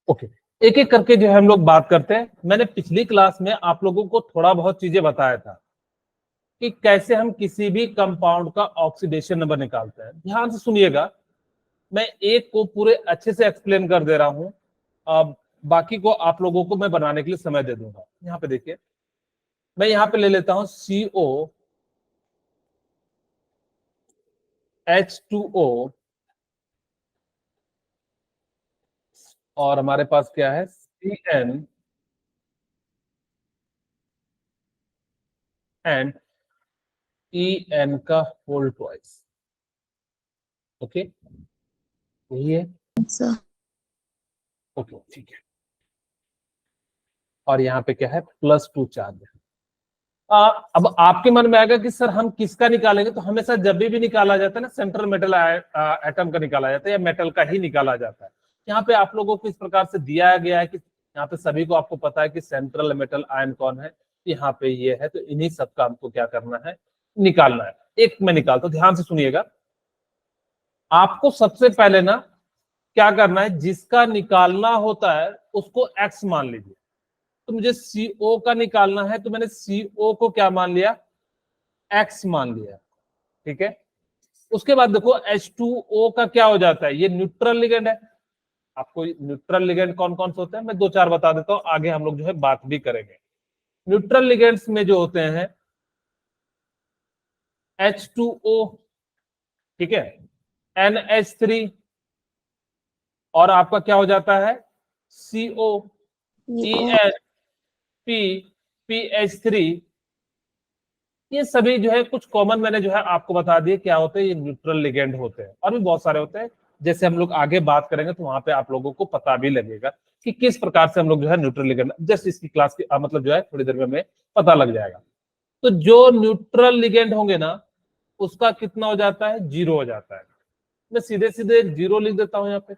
Okay, एक एक करके जो है हम लोग बात करते हैं। मैंने पिछली क्लास में आप लोगों को थोड़ा बहुत चीजें बताया था कि कैसे हम किसी भी कंपाउंड का ऑक्सीडेशन नंबर निकालते हैं। ध्यान से सुनिएगा, मैं एक को पूरे अच्छे से एक्सप्लेन कर दे रहा हूं, अब बाकी को आप लोगों को मैं बनाने के लिए समय दे दूंगा। यहाँ पे देखिए, मैं यहाँ पे ले लेता हूं CO H2O और हमारे पास क्या है CN एंड EN का होल ट्वाइस। ओके, यही है। सर ओके, ठीक है। और यहाँ पे क्या है +2 चार्ज है। अब आपके मन में आएगा कि सर हम किसका निकालेंगे, तो हमेशा जब भी निकाला जाता है ना सेंट्रल मेटल एटम का निकाला जाता है या मेटल का ही निकाला जाता है। यहाँ पे आप लोगों को इस प्रकार से दिया गया है कि यहाँ पे सभी को आपको पता है कि सेंट्रल मेटल आयन कौन है, यहाँ पे ये है, तो इन्हीं सब का हमको क्या करना है, निकालना है। एक मैं निकालता हूं, ध्यान से सुनिएगा। आपको सबसे पहले ना क्या करना है, जिसका निकालना होता है उसको एक्स मान लीजिए। तो मुझे CO का निकालना है, तो मैंने CO को क्या मान लिया, एक्स मान लिया। ठीक है, उसके बाद देखो H2O का क्या हो जाता है, ये न्यूट्रल लिगेंड है। आपको न्यूट्रल लिगेंड कौन कौन से होते हैं मैं दो चार बता देता हूं, आगे हम लोग जो है बात भी करेंगे। न्यूट्रल लिगेंड्स में जो होते हैं H2O, ठीक है, NH3, और आपका क्या हो जाता है CO, ENP, PH3। ये सभी जो है कुछ कॉमन मैंने जो है आपको बता दिए क्या होते हैं, ये न्यूट्रल लिगेंड होते हैं। और भी बहुत सारे होते हैं, जैसे हम लोग आगे बात करेंगे तो वहां पे आप लोगों को पता भी लगेगा कि किस प्रकार से हम लोग जो है न्यूट्रल लिगेंड, जस्ट इसकी क्लास की मतलब जो है थोड़ी देर में हमें पता लग जाएगा। तो जो न्यूट्रल लिगेंड होंगे ना उसका कितना हो जाता है, 0 हो जाता है। मैं सीधे सीधे 0 लिख देता हूं यहाँ पे।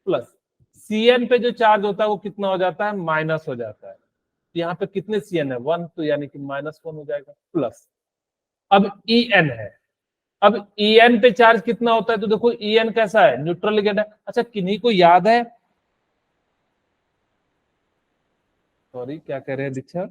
प्लस CN पे जो चार्ज होता है वो कितना हो जाता है, माइनस हो जाता है। यहाँ पे कितने CN है, 1, तो यानी कि -1 हो जाएगा। प्लस अब EN है, अब EN पे चार्ज कितना होता है, तो देखो EN कैसा है, न्यूट्रल लिगेंड है। अच्छा, किन्हीं को याद है, सॉरी क्या कह रहे हैं दीक्षा,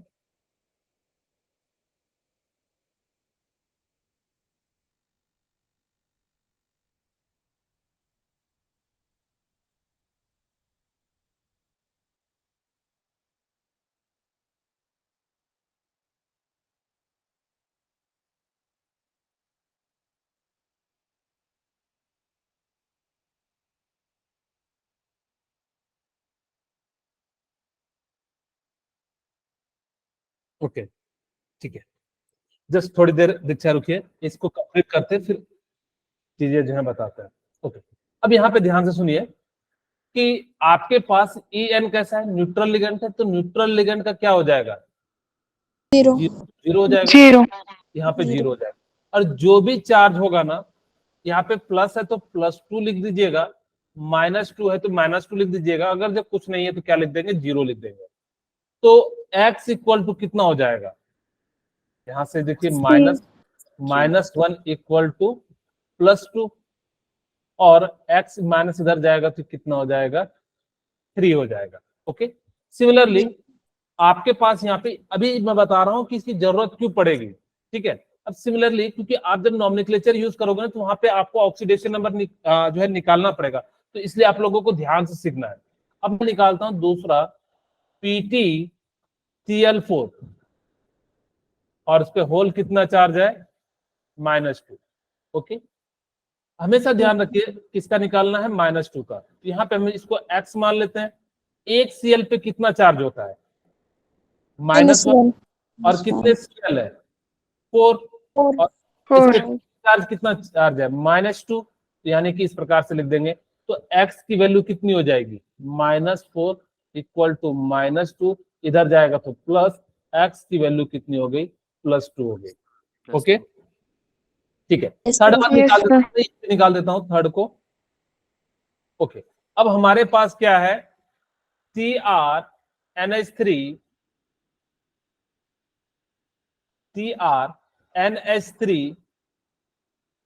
ओके ठीक है, जस्ट थोड़ी देर दीक्षा रुकिए, इसको कंप्लीट करते फिर चीजें जो है बताते हैं। ओके, अब यहाँ पे ध्यान से सुनिए कि आपके पास EN कैसा है, न्यूट्रल लिगेंड है, तो न्यूट्रल लिगेंड का क्या हो जाएगा, 0 जीरो हो जाएगा। 0 यहाँ पे 0 हो जाएगा। और जो भी चार्ज होगा ना, यहाँ पे प्लस है तो +2 लिख दीजिएगा, -2 है तो -2 लिख दीजिएगा, अगर जब कुछ नहीं है तो क्या लिख देंगे, 0 लिख देंगे। तो x इक्वल टू कितना हो जाएगा, यहाँ से देखिए -1 इक्वल टू +2, और x माइनस इधर जाएगा तो कितना हो जाएगा, 3 हो जाएगा। ओके, सिमिलरली आपके पास यहाँ पे अभी मैं बता रहा हूं कि इसकी जरूरत क्यों पड़ेगी। ठीक है, अब सिमिलरली क्योंकि आप जब नॉमेनक्लेचर यूज करोगे ना तो वहां पे आपको ऑक्सीडेशन नंबर जो है निकालना पड़ेगा, तो इसलिए आप लोगों को ध्यान से सीखना है। अब मैं निकालता हूं दूसरा PtCl4, और इस पे होल कितना चार्ज है, -2। ओके, हमेशा ध्यान रखिए किसका निकालना है, -2 का। तो यहाँ पे हम इसको x मान लेते हैं। एक Cl पे कितना चार्ज होता है, -1, और कितने Cl है, 4, और इस पे चार्ज कितना चार्ज है, -2, यानी कि इस प्रकार से लिख देंगे। तो x की वैल्यू कितनी हो जाएगी, -4 इक्वल टू -2, इधर जाएगा तो प्लस, x की वैल्यू कितनी हो गई, +2 हो गई। ओके ठीक है, थर्ड वन निकाल देता हूं थर्ड को। ओके, अब हमारे पास क्या है, CrNH3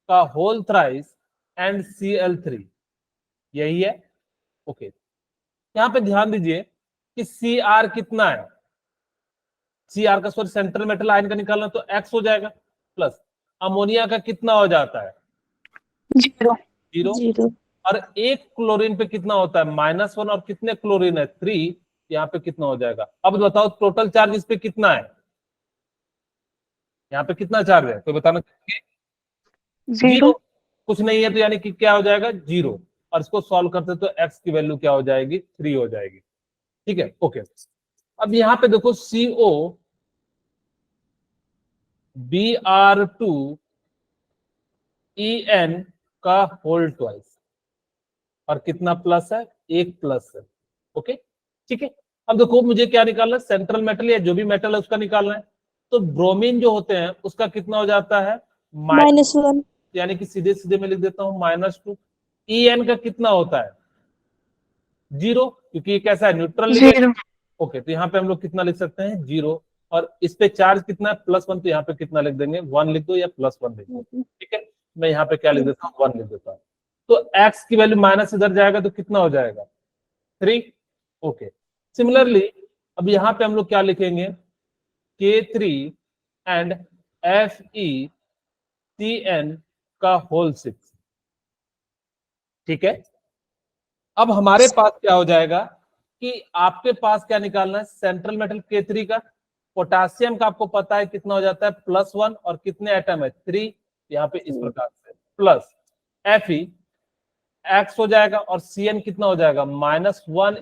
का होल थ्राइस एंड Cl3, यही है। ओके, यहाँ पे ध्यान दीजिए कि सी आर कितना है, सी आर का सॉरी सेंट्रल मेटल आयन का निकालना, तो एक्स हो जाएगा प्लस अमोनिया का कितना हो जाता है 0 जीरो, 0 और एक क्लोरीन पे कितना होता है -1, और कितने क्लोरीन है 3, यहाँ पे कितना हो जाएगा। अब बताओ टोटल चार्ज इस पे कितना है, यहाँ पे कितना चार्ज है कोई बताना, 0 जीरो, कुछ नहीं है तो यानी कि क्या हो जाएगा 0, और इसको सॉल्व करते तो एक्स की वैल्यू क्या हो जाएगी 3 हो जाएगी। ठीक है ओके। अब यहाँ पे देखो CO Br2 En का होल ट्वाइस, और कितना प्लस है, एक प्लस है। ओके ठीक है। अब देखो मुझे क्या निकालना है, सेंट्रल मेटल या जो भी मेटल है उसका निकालना है। तो ब्रोमीन जो होते हैं उसका कितना हो जाता है माइनस, -1 यानी कि सीधे सीधे मैं लिख देता हूं -2। En का कितना होता है 0, क्योंकि ये कैसा है न्यूट्रल लिगेंड। 0 ओके तो यहाँ पे हम लोग कितना लिख सकते हैं 0, और इस पे चार्ज कितना है +1, तो यहाँ पे कितना लिख देंगे 1 लिख दो या +1 लिख दो। ठीक है मैं यहाँ पे क्या लिख देता हूँ 1 लिख देता हूँ। तो एक्स की वैल्यू माइनस इधर जाएगा तो कितना हो जाएगा 3। ओके सिमिलरली अब यहाँ पे हम लोग क्या लिखेंगे K3 एंड FeCN का होल 6। ठीक है अब हमारे पास क्या हो जाएगा कि आपके पास क्या निकालना है, सेंट्रल मेटल K3 का, पोटासियम का आपको पता है कितना हो जाता है +1, और कितने एटम है 3, यहाँ पे इस प्रकार से प्लस Fe एक्स हो जाएगा, और Cn कितना हो जाएगा -1 -1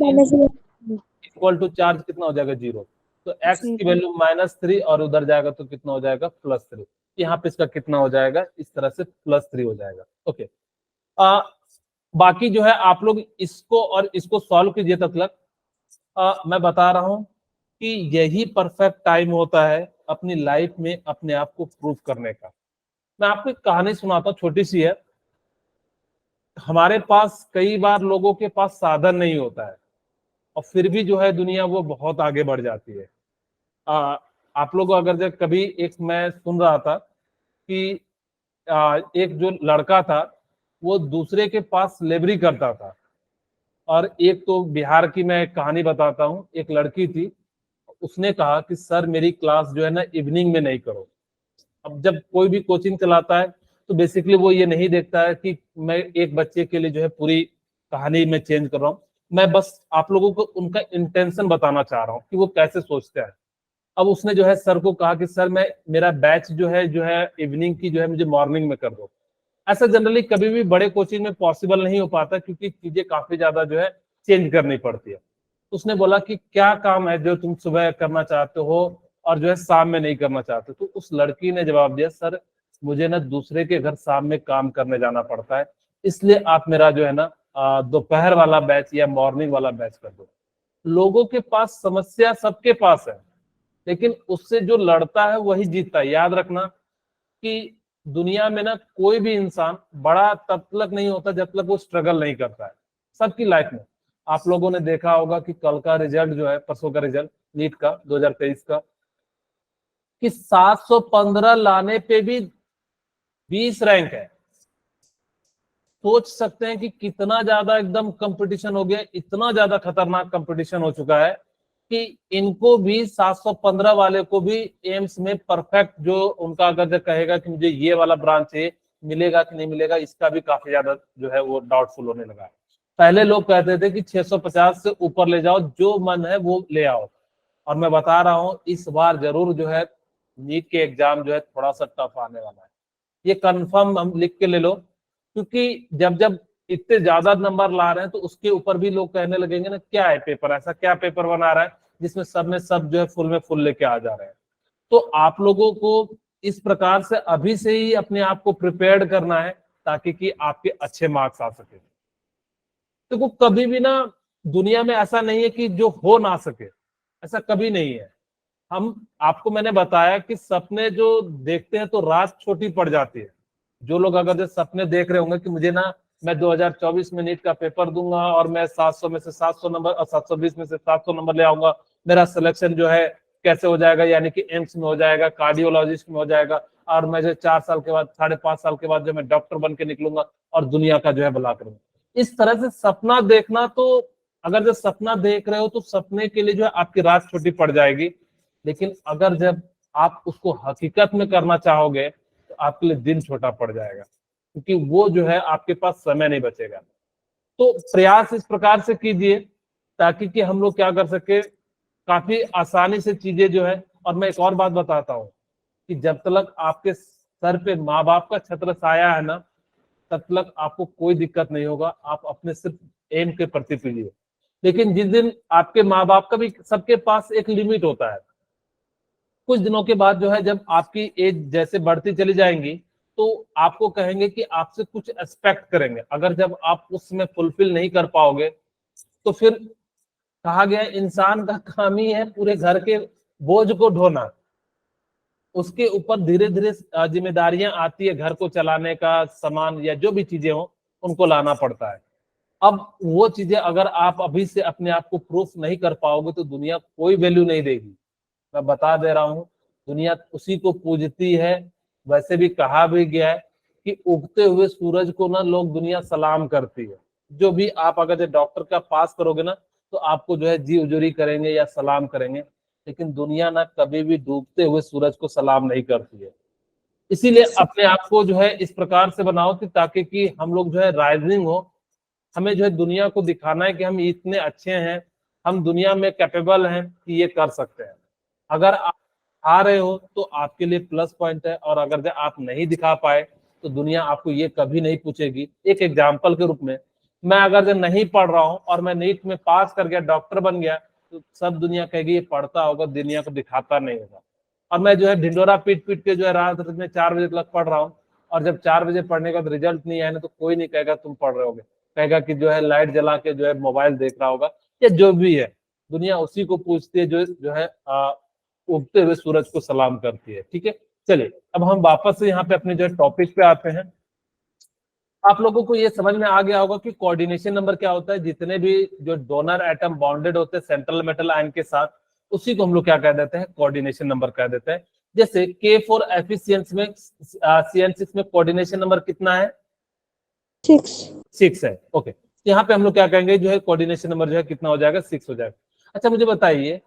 इक्वल टू चार्ज कितना हो जाएगा 0। तो एक्स की 0 वैल्यू -3, और उधर जाएगा तो कितना हो जाएगा +3। यहाँ पे इसका कितना हो जाएगा इस तरह से +3 हो जाएगा। ओके बाकी जो है आप लोग इसको और इसको सॉल्व कीजिए तब तक। मैं बता रहा हूं कि यही परफेक्ट टाइम होता है अपनी लाइफ में अपने आप को प्रूव करने का। मैं आपको एक कहानी सुनाता हूँ, छोटी सी है। हमारे पास कई बार लोगों के पास साधन नहीं होता है, और फिर भी जो है दुनिया वो बहुत आगे बढ़ जाती है। आप लोग अगर जब कभी, एक मैं सुन रहा था कि एक जो लड़का था वो दूसरे के पास लेबरी करता था, और एक तो बिहार की मैं एक कहानी बताता हूँ, एक लड़की थी, उसने कहा कि सर मेरी क्लास जो है ना इवनिंग में नहीं करो। अब जब कोई भी कोचिंग चलाता है तो बेसिकली वो ये नहीं देखता है कि मैं एक बच्चे के लिए जो है पूरी कहानी में चेंज कर रहा हूँ, मैं बस आप लोगों को उनका इंटेंशन बताना चाह रहा हूँ कि वो कैसे सोचते हैं। अब उसने जो है सर को कहा कि सर मैं मेरा बैच जो है इवनिंग की जो है मुझे मॉर्निंग में कर दो। ऐसा जनरली कभी भी बड़े कोचिंग में पॉसिबल नहीं हो पाता, क्योंकि चीजें काफी ज्यादा जो है चेंज करनी पड़ती है। उसने बोला कि क्या काम है जो तुम सुबह करना चाहते हो और जो है शाम में नहीं करना चाहते। तो उस लड़की ने जवाब दिया सर मुझे ना दूसरे के घर शाम में काम करने जाना पड़ता है, इसलिए आप मेरा जो है ना दोपहर वाला बैच या मॉर्निंग वाला बैच कर दो। लोगों के पास समस्या सबके पास है, लेकिन उससे जो लड़ता है वही जीतता है। याद रखना कि दुनिया में ना कोई भी इंसान बड़ा तब तक नहीं होता जब तक वो स्ट्रगल नहीं करता है। सबकी लाइफ में आप लोगों ने देखा होगा कि कल का रिजल्ट जो है, परसों का रिजल्ट नीट का 2023 का, कि 715 लाने पे भी 20 रैंक है। सोच सकते हैं कि कितना ज्यादा एकदम कंपटीशन हो गया, इतना ज्यादा खतरनाक कंपटीशन हो चुका है कि इनको भी 715 वाले को भी एम्स में परफेक्ट जो उनका अगर जो कहेगा कि मुझे ये वाला ब्रांच है मिलेगा कि नहीं मिलेगा, इसका भी काफी ज्यादा जो है वो डाउटफुल होने लगा है। पहले लोग कहते थे कि 650 से ऊपर ले जाओ, जो मन है वो ले आओ। और मैं बता रहा हूँ इस बार जरूर जो है नीट के एग्जाम जो है थोड़ा सा टफ आने वाला है, ये कंफर्म हम लिख के ले लो। क्योंकि जब जब इतने ज्यादा नंबर ला रहे हैं तो उसके ऊपर भी लोग कहने लगेंगे ना क्या है पेपर, ऐसा क्या पेपर बना रहा है जिसमें सब में सब जो है फुल में फुल लेके आ जा रहे हैं। तो आप लोगों को इस प्रकार से अभी से ही अपने आप को प्रिपेयर्ड करना है ताकि कि आपके अच्छे मार्क्स आ सके। देखो कभी भी ना दुनिया में ऐसा नहीं है कि जो हो ना सके, ऐसा कभी नहीं है। हम आपको मैंने बताया कि सपने जो देखते हैं तो रात छोटी पड़ जाती है। जो लोग अगर जो सपने देख रहे होंगे कि मुझे ना मैं 2024 में नीट का पेपर दूंगा और मैं 700 में से 700 नंबर और 720 में से 700 नंबर ले आऊंगा, मेरा सिलेक्शन जो है कैसे हो जाएगा, यानी कि एम्स में हो जाएगा, कार्डियोलॉजिस्ट में हो जाएगा, और मैं जो 4 साल के बाद 5.5 साल के बाद जो मैं डॉक्टर बन के निकलूंगा और दुनिया का जो है भला करूंगा। इस तरह से सपना देखना तो अगर जब सपना देख रहे हो तो सपने के लिए जो है आपकी रात छोटी पड़ जाएगी, लेकिन अगर जब आप उसको हकीकत में करना चाहोगे तो आपके लिए दिन छोटा पड़ जाएगा, क्योंकि वो जो है आपके पास समय नहीं बचेगा। तो प्रयास इस प्रकार से कीजिए ताकि कि हम लोग क्या कर सके, काफी आसानी से चीजें जो है। और मैं एक और बात बताता हूँ कि जब तक आपके सर पे माँ बाप का छत्र छाया है ना, तब तक आपको कोई दिक्कत नहीं होगा। आप अपने सिर्फ एम के प्रति कीजिए। लेकिन जिस दिन आपके माँ बाप का भी, सबके पास एक लिमिट होता है, कुछ दिनों के बाद जो है जब आपकी एज जैसे बढ़ती चली जाएंगी तो आपको कहेंगे कि आपसे कुछ एक्सपेक्ट करेंगे। अगर जब आप उसमें फुलफिल नहीं कर पाओगे तो फिर कहा गया है, इंसान का काम ही है पूरे घर के बोझ को ढोना। उसके ऊपर धीरे धीरे जिम्मेदारियां आती है, घर को चलाने का, सामान या जो भी चीजें हो उनको लाना पड़ता है। अब वो चीजें अगर आप अभी से अपने आप को प्रूफ नहीं कर पाओगे तो दुनिया कोई वैल्यू नहीं देगी। मैं बता दे रहा हूँ, दुनिया उसी को पूजती है। वैसे भी कहा भी गया है कि उगते हुए सूरज को ना लोग दुनिया सलाम करती है। जो भी आप अगर डॉक्टर का पास करोगे ना तो आपको जो है जी उजूरी करेंगे या सलाम करेंगे, लेकिन दुनिया ना कभी भी डूबते हुए सूरज को सलाम नहीं करती है। इसीलिए अपने आप को जो है इस प्रकार से बनाओ कि ताकि कि हम लोग जो है राइजिंग हो। हमें जो है दुनिया को दिखाना है कि हम इतने अच्छे हैं, हम दुनिया में कैपेबल हैं कि ये कर सकते हैं। अगर आप आ रहे हो तो आपके लिए प्लस पॉइंट है, और अगर जब आप नहीं दिखा पाए तो दुनिया आपको ये कभी नहीं पूछेगी। एक एग्जाम्पल के रूप में, मैं अगर जब नहीं पढ़ रहा हूँ और मैं नीट में पास कर गया, डॉक्टर बन गया, तो सब दुनिया कहेगी ये पढ़ता होगा, दुनिया को दिखाता नहीं होगा। और मैं जो है ढिंडोरा पीट पीट के जो है रात में 4 बजे तक पढ़ रहा हूँ, और जब 4 बजे पढ़ने का रिजल्ट नहीं आया ना तो कोई नहीं कहेगा तुम पढ़ रहे होगे, कहेगा कि जो है लाइट जला के जो है मोबाइल देख रहा होगा, या जो भी है। दुनिया उसी को पूछती है जो है उगते हुए सूरज को सलाम करती है। ठीक है, चलिए अब हम वापस से यहाँ पे अपने जो है टॉपिक पे आते हैं। आप लोगों को ये समझ में आ गया होगा कि कोऑर्डिनेशन नंबर क्या होता है। जितने भी जो डोनर एटम बॉन्डेड होते हैं सेंट्रल मेटल आयन के साथ, उसी को हम लोग क्या कह देते हैं, कोऑर्डिनेशन नंबर कह देते हैं। जैसे के फॉर एफिशिएंसी में CN6 में कोऑर्डिनेशन नंबर कितना है? 6 है। ओके, यहाँ पे हम लोग क्या कहेंगे, जो है कोऑर्डिनेशन नंबर जो है कितना हो जाएगा, 6 हो जाएगा। अच्छा मुझे बताइए,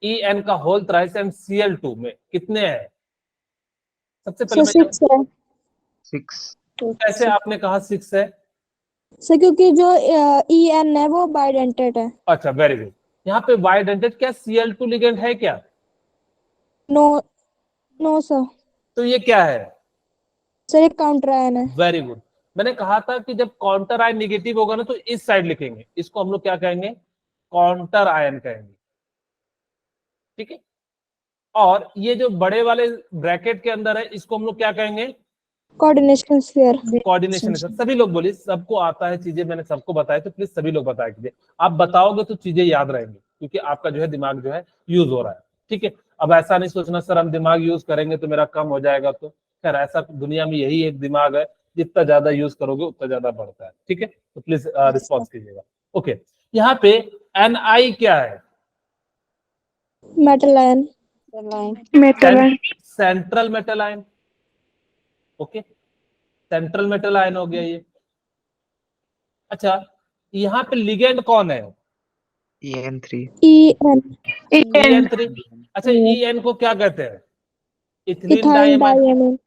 NiEn का होल थ्राइस एंड Cl2 में कितने हैं? सबसे पहले मैं 6 है। 6 कैसे आपने कहा 6 है? सर क्योंकि जो EN है वो बाइडेंटेड है। अच्छा वेरी गुड। यहाँ पे बाइडेंटेड क्या Cl2 लिगेंड है क्या? No no sir. तो ये क्या है? सर एक काउंटर आयन है। Very good. मैंने कहा था कि जब काउंटर आयन निगेटिव होगा ना तो इस साइड लिखेंगे, इसको हम लोग क्या कहेंगे, काउंटर आयन कहेंगे। ठीक है, और ये जो बड़े वाले ब्रैकेट के अंदर है इसको हम लोग क्या कहेंगे, कोऑर्डिनेशन स्फीयर। कोऑर्डिनेशन है। सभी लोग बोलिए, सबको आता है चीजें, मैंने सबको बताया, तो प्लीज सभी लोग बताया कीजिए। आप बताओगे तो चीजें याद रहेंगी, क्योंकि आपका जो है दिमाग जो है यूज हो रहा है। ठीक है, अब ऐसा नहीं सोचना सर हम दिमाग यूज करेंगे तो मेरा कम हो जाएगा, तो खैर ऐसा दुनिया में यही एक दिमाग है, जितना ज्यादा यूज करोगे उतना ज्यादा बढ़ता है। ठीक है, तो प्लीज रिस्पॉन्स कीजिएगा। ओके, यहाँ पे Ni क्या है? Metal ion. Metal ion. Central metal ion. Okay, central metal ion हो गया ये। अच्छा, यहाँ पे लिगेंड कौन है? EN3 EN3। अच्छा, EN को क्या कहते हैं? इथिलीन डाइमीन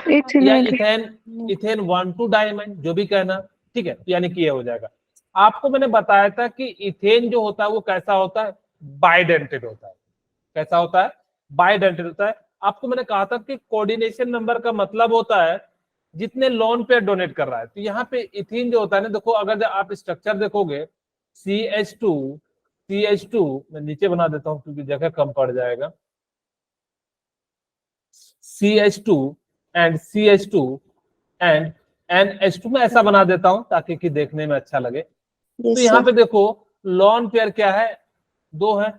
या इथेन 1,2 डाइमीन, जो भी कहना। ठीक है, यानी कि ये हो जाएगा। आपको मैंने बताया था कि इथेन जो होता है वो कैसा होता है, बाइडेंटेड होता है। कैसा होता है? बाइडेंटेड होता है। आपको मैंने कहा था कि कोऑर्डिनेशन नंबर का मतलब होता है जितने लोन पेयर डोनेट कर रहा है। तो यहाँ पे इथीन जो होता है ना, देखो अगर आप स्ट्रक्चर देखोगे, CH2 मैं नीचे बना देता हूँ क्योंकि जगह कम पड़ जाएगा, CH2 and CH2 and NH2 में ऐसा बना देता हूं ताकि कि देखने में अच्छा लगे। तो यहाँ पे देखो लॉन पेयर क्या है, 2 है।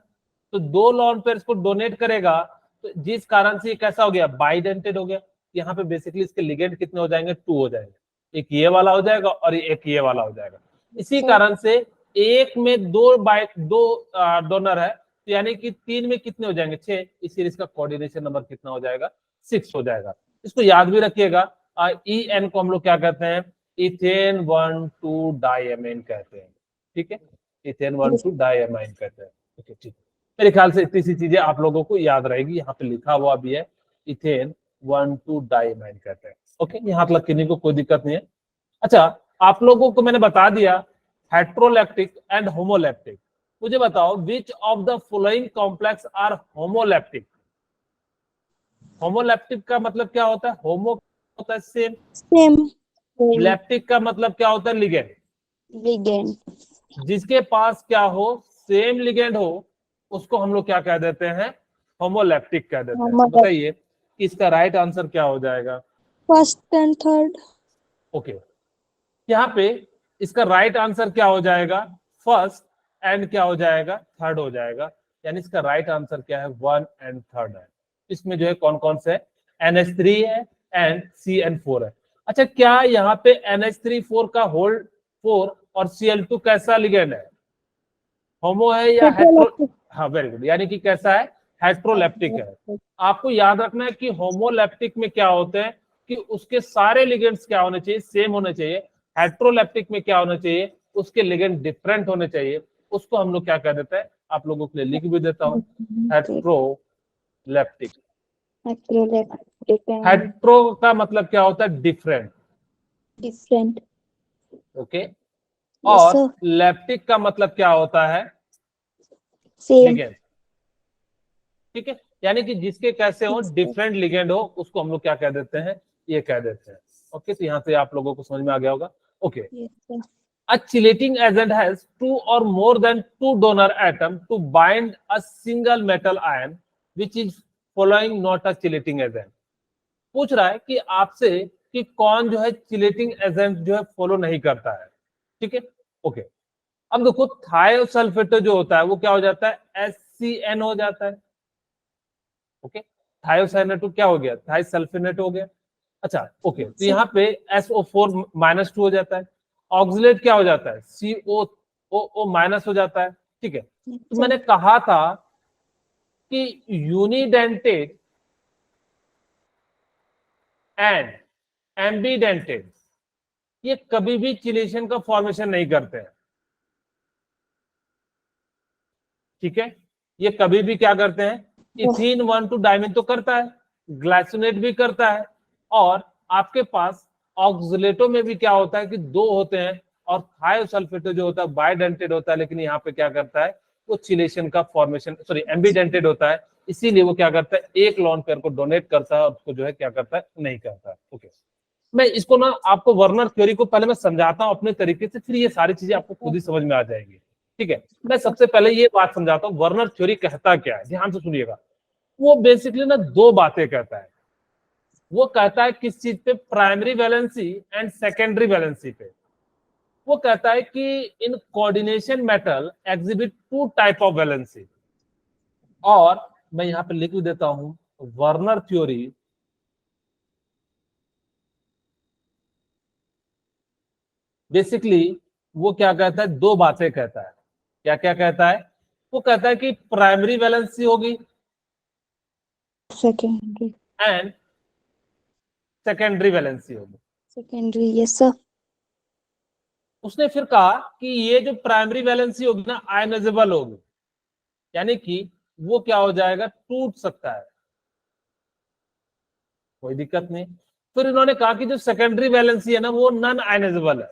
तो 2 लॉन पेयर को डोनेट करेगा, तो जिस कारण से ये कैसा हो गया, बाइडेंटेड हो गया। यहाँ पे बेसिकली इसके लिगेंड कितने हो जाएंगे, 2 हो जाएंगे। एक ये वाला हो जाएगा और एक ये वाला हो जाएगा। इसी कारण से एक में 2 डोनर है, तो यानी कि 3 में कितने हो जाएंगे, 6। इसीलिए इसका कोऑर्डिनेशन नंबर कितना हो जाएगा, 6 हो जाएगा। इसको याद भी रखिएगा। EN को हम लोग क्या कहते हैं, इथेन 1,2 डाइमीन कहते हैं। ठीक है, इथेन 1,2 डाइअमाइन कहते हैं। ओके ठीक, मेरे ख्याल से इतनी सी चीजें आप लोगों को याद रहेगी, यहाँ पे लिखा हुआ भी है इथेन 1,2 डाइअमाइन कहते हैं। ओके, यहाँ तक किन्हीं को कोई दिक्कत नहीं है। अच्छा, आप लोगों को मैंने बता दिया हेट्रोलैक्टिक एंड होमोलैक्टिक। मुझे बताओ which of the following complex are homoleptic. Homoleptic का मतलब क्या होता है? होमो होता है सेम, सेम लैक्टिक का मतलब क्या होता है? लिगेंड। लिगेंड जिसके पास क्या हो, सेम लिगेंड हो, उसको हम लोग क्या कह देते हैं? होमोलैक्टिक कह देते हैं। तो बताइए इसका राइट आंसर क्या हो जाएगा? First and third. ओके, यहाँ पे इसका राइट आंसर क्या हो जाएगा? फर्स्ट एंड क्या हो जाएगा? थर्ड हो जाएगा। यानी इसका राइट आंसर क्या है? 1 एंड थर्ड है। इसमें जो है कौन कौन से है? NH3 है एंड CN4 है। अच्छा, क्या यहाँ पे NH3 का होल 4 और Cl2 कैसा लिगेंड है? होमो है या हेट्रो? हाँ वेरी गुड, यानी कि कैसा है? हेट्रोलैप्टिक है। आपको याद रखना है कि होमोलैप्टिक में क्या होते हैं कि उसके सारे लिगेंड्स क्या होने चाहिए? सेम होने चाहिए। हेट्रोलैप्टिक में क्या होना चाहिए? उसके लिगेंड डिफरेंट होने चाहिए। उसको हम लोग क्या कह देते हैं? आप लोगों के लिए लिख भी देता हूं, हेट्रोलैप्टिक। हेट्रो का मतलब क्या होता है? डिफरेंट। डिफरेंट। ओके, और लैप्टिक का मतलब क्या होता है? सेम। लिगेंड। ठीक है, यानी कि जिसके कैसे हो, डिफरेंट लिगेंड हो, उसको हम लोग क्या कह देते हैं? ये कह देते हैं। ओके, तो यहाँ से आप लोगों को समझ में आ गया होगा। Okay, a chelating agent has 2 or more than 2 donor atom to bind a single metal ion which is following not a chelating agent। पूछ रहा है कि आपसे कि कौन जो है चिलेटिंग एजेंट जो है फॉलो नहीं करता है। ठीक है, ओके, अब देखो थायोसल्फेट जो होता है वो क्या हो जाता है? SCN हो जाता है। ओके, थायोसाइनेटो क्या हो गया? थाइसल्फेनेट हो गया। अच्छा ओके, तो यहाँ पे SO4- हो जाता है। ऑक्सिलेट क्या हो जाता है? COO- हो जाता है। ठीक है, तो मैंने कहा था कि यूनिडेंटेड एंड एम्बीडेंटेड ये कभी भी चिलेशन का फॉर्मेशन नहीं करते हैं। ठीक है, ये कभी भी क्या करते हैं? इथीन 1,2 डाइमीन तो करता है, ग्लाइसिनेट भी करता है, और आपके पास ऑक्सिलेटो में भी क्या होता है कि 2 होते हैं, और थायोसल्फेटो जो होता है बाइडेंटेड होता है, लेकिन यहाँ पे क्या करता है? वो चिलेशन का फॉर्मेशन, सॉरी एम्बीडेंटेड होता है, इसीलिए वो क्या करता है? एक लॉन पेयर को डोनेट करता है और उसको जो है क्या करता है? नहीं करता है। ओके, मैं इसको ना आपको वर्नर थ्योरी को पहले मैं समझाता हूं अपने तरीके से, फिर ये सारी चीजें आपको खुद ही समझ में आ जाएगी। ठीक है, मैं सबसे पहले ये बात समझाता हूँ वर्नर थ्योरी कहता क्या है, ध्यान से सुनिएगा। वो बेसिकली ना 2 बातें कहता है। वो कहता है किस चीज पे? Primary valency and secondary valency पे। वो कहता है कि in coordination metal exhibit 2 type of valency. और मैं यहां पे लिख देता हूं वर्नर थ्योरी बेसिकली वो क्या कहता है? 2 बातें कहता है। क्या क्या कहता है? वो कहता है कि प्राइमरी वैलेंसी होगी सेकेंडरी। एंड सेकेंडरी वैलेंसी होगी। Secondary, yes sir. उसने फिर कहा कि ये जो प्राइमरी वैलेंसी होगी ना, आयनाइजेबल होगी, यानी कि वो क्या हो जाएगा? टूट सकता है, कोई दिक्कत नहीं। फिर इन्होंने कहा कि जो सेकेंडरी वैलेंसी है ना, वो नॉन आयनाइजेबल है।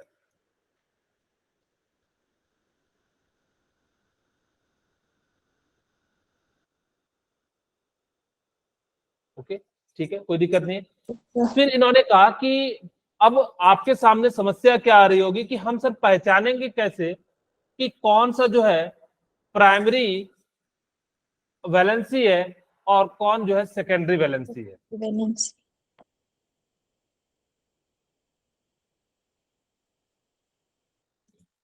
ओके ठीक है, कोई दिक्कत नहीं है। फिर इन्होंने कहा कि अब आपके सामने समस्या क्या आ रही होगी कि हम सर पहचानेंगे कैसे कि कौन सा जो है प्राइमरी वैलेंसी है और कौन जो है सेकेंडरी वैलेंसी है।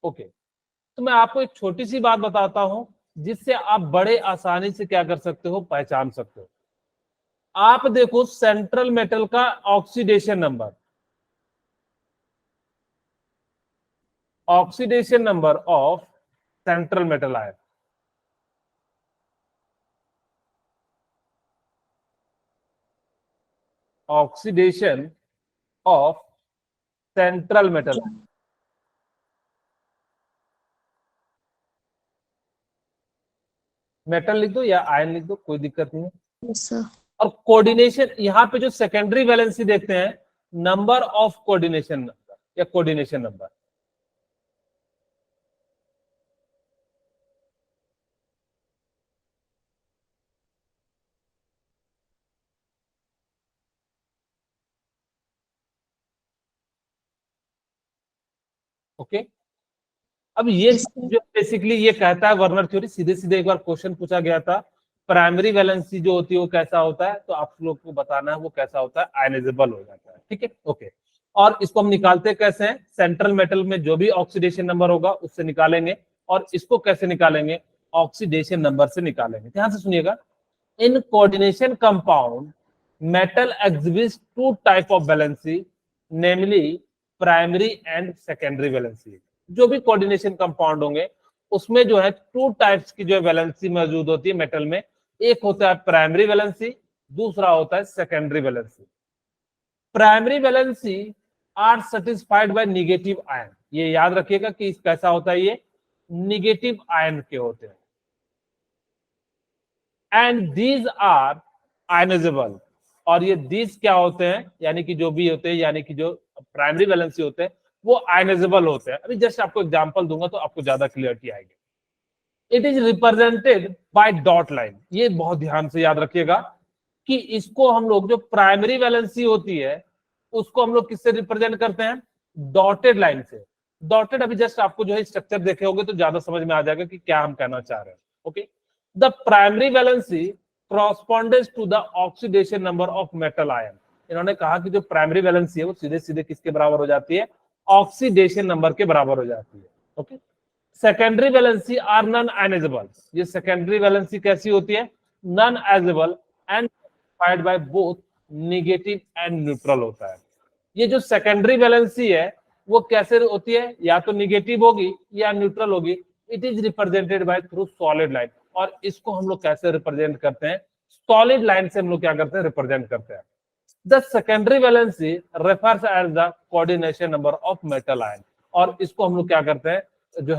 ओके, तो मैं आपको एक छोटी सी बात बताता हूं जिससे आप बड़े आसानी से क्या कर सकते हो? पहचान सकते हो। आप देखो सेंट्रल मेटल का oxidation number, oxidation number of central metal ion, oxidation of central metal, metal लिख दो या आयन लिख दो, कोई दिक्कत नहीं है। Yes, sir. और कोऑर्डिनेशन, यहाँ पे जो सेकेंडरी वैलेंसी देखते हैं, नंबर ऑफ कोऑर्डिनेशन नंबर या कोऑर्डिनेशन नंबर। ओके, अब ये Yes, sir. जो बेसिकली ये कहता है वर्नर थ्योरी, सीधे सीधे एक बार क्वेश्चन पूछा गया था, प्राइमरी वैलेंसी जो होती है वो कैसा होता है, तो आप लोग को बताना है वो कैसा होता है, आयनाइजेबल हो जाता है। ठीक है, ओके। और इसको हम निकालते कैसे हैं, सेंट्रल मेटल में जो भी ऑक्सीडेशन नंबर होगा उससे निकालेंगे, और इसको कैसे निकालेंगे, ऑक्सीडेशन नंबर से निकालेंगे। ध्यान से सुनिएगा, in coordination compound metal exhibits two type of valency, namely primary and secondary valency. जो भी कोऑर्डिनेशन कंपाउंड होंगे उसमें जो है टू टाइप्स की जो वैलेंसी मौजूद होती है मेटल में, एक होता है प्राइमरी वैलेंसी, दूसरा होता है secondary valency. Primary valency are satisfied by negative ion, ये याद रखिएगा कि कैसा होता है, ये निगेटिव आयन के होते हैं, एंड दीज आर आयनाइजेबल। और ये दीज क्या होते हैं, यानी कि जो भी होते हैं, यानी कि जो प्राइमरी वैलेंसी होते हैं वो आयनाइजेबल होते हैं। अभी जस्ट आपको एग्जांपल दूंगा तो आपको ज्यादा क्लियरिटी आएगी। It is represented by dot line, ये बहुत ध्यान से याद रखिएगा कि इसको हम लोग, जो प्राइमरी वैलेंसी होती है उसको हम लोग किससे रिप्रेजेंट करते हैं, डॉटेड लाइन से। डॉटेड, अभी जस्ट आपको जो है स्ट्रक्चर देखे होंगे तो ज्यादा समझ में आ जाएगा कि क्या हम कहना चाह रहे हैं। Okay, the primary valency corresponds to the oxidation number of metal ion। इन्होंने कहा कि जो प्राइमरी वैलेंसी है वो सीधे सीधे किसके बराबर हो जाती है, ऑक्सीडेशन नंबर के बराबर हो जाती है। Okay, secondary valency are non ionizable, ये सेकेंडरी वैलेंसी कैसी होती है, non ionizable and satisfied by both negative and neutral होता है। ये जो सेकेंडरी वैलेंसी है वो कैसे होती है, या तो निगेटिव होगी या न्यूट्रल होगी। It is represented by through solid line, और इसको हम लोग कैसे रिप्रेजेंट करते हैं, सॉलिड लाइन से हम लोग क्या करते हैं, रिप्रेजेंट करते हैं। The secondary valency refers as the coordination number of metal ion, और इसको हम लोग क्या करते हैं, जो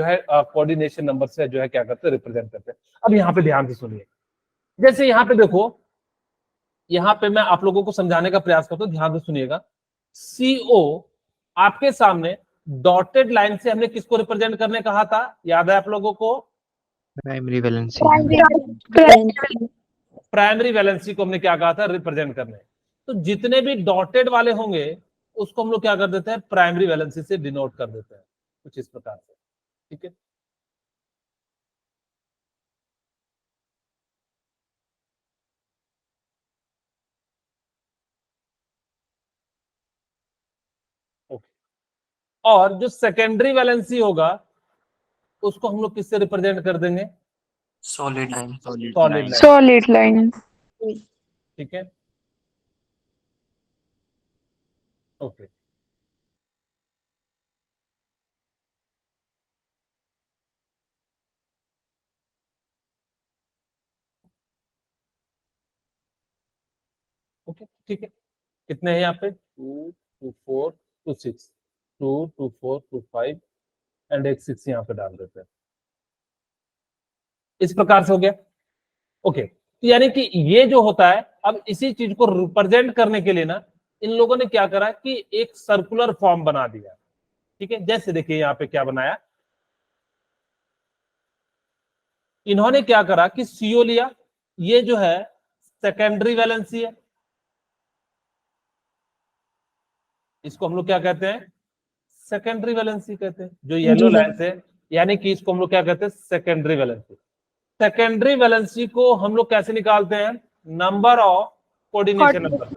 है कोऑर्डिनेशन नंबर से जो है क्या करते हैं, रिप्रेजेंट करते हैं। अब यहाँ पे ध्यान से सुनिए, जैसे यहाँ पे देखो, यहाँ पे मैं आप लोगों को समझाने का प्रयास करता हूँ, ध्यान से सुनिएगा। CO आपके सामने डॉटेड लाइन से हमने किसको रिप्रेजेंट करने कहा था, याद है आप लोगों को, प्राइमरी वैलेंसी। प्राइमरी वैलेंसी को हमने क्या कहा था, रिप्रेजेंट करने। तो जितने भी डॉटेड वाले होंगे उसको हम लोग क्या कर देते हैं, प्राइमरी वैलेंसी से डिनोट कर देते हैं, कुछ इस प्रकार से। ठीक है, ओके। और जो सेकेंडरी वैलेंसी होगा उसको हम लोग किससे रिप्रेजेंट कर देंगे, solid line. Solid line. Solid line. ठीक है, ओके। ओके, ठीक है, कितने हैं यहाँ पे, 2 2 4 2 6, 2 2 4 2 5 एंड एक 6 यहाँ पे डाल देते हैं। इस प्रकार से हो गया। ओके, तो यानी कि ये जो होता है, अब इसी चीज को रिप्रेजेंट करने के लिए ना इन लोगों ने क्या करा कि एक सर्कुलर फॉर्म बना दिया। ठीक है, जैसे देखिए यहाँ पे क्या बनाया, इन्होंने क्या करा कि CO लिया, ये जो है सेकेंडरी वैलेंसी है, इसको हम लोग क्या कहते हैं, सेकेंडरी वैलेंसी कहते हैं, जो येलो लाइन से, यानी कि इसको हम लोग क्या कहते हैं, सेकेंडरी वैलेंसी। सेकेंडरी वैलेंसी को हम लोग कैसे निकालते हैं, number of coordination number.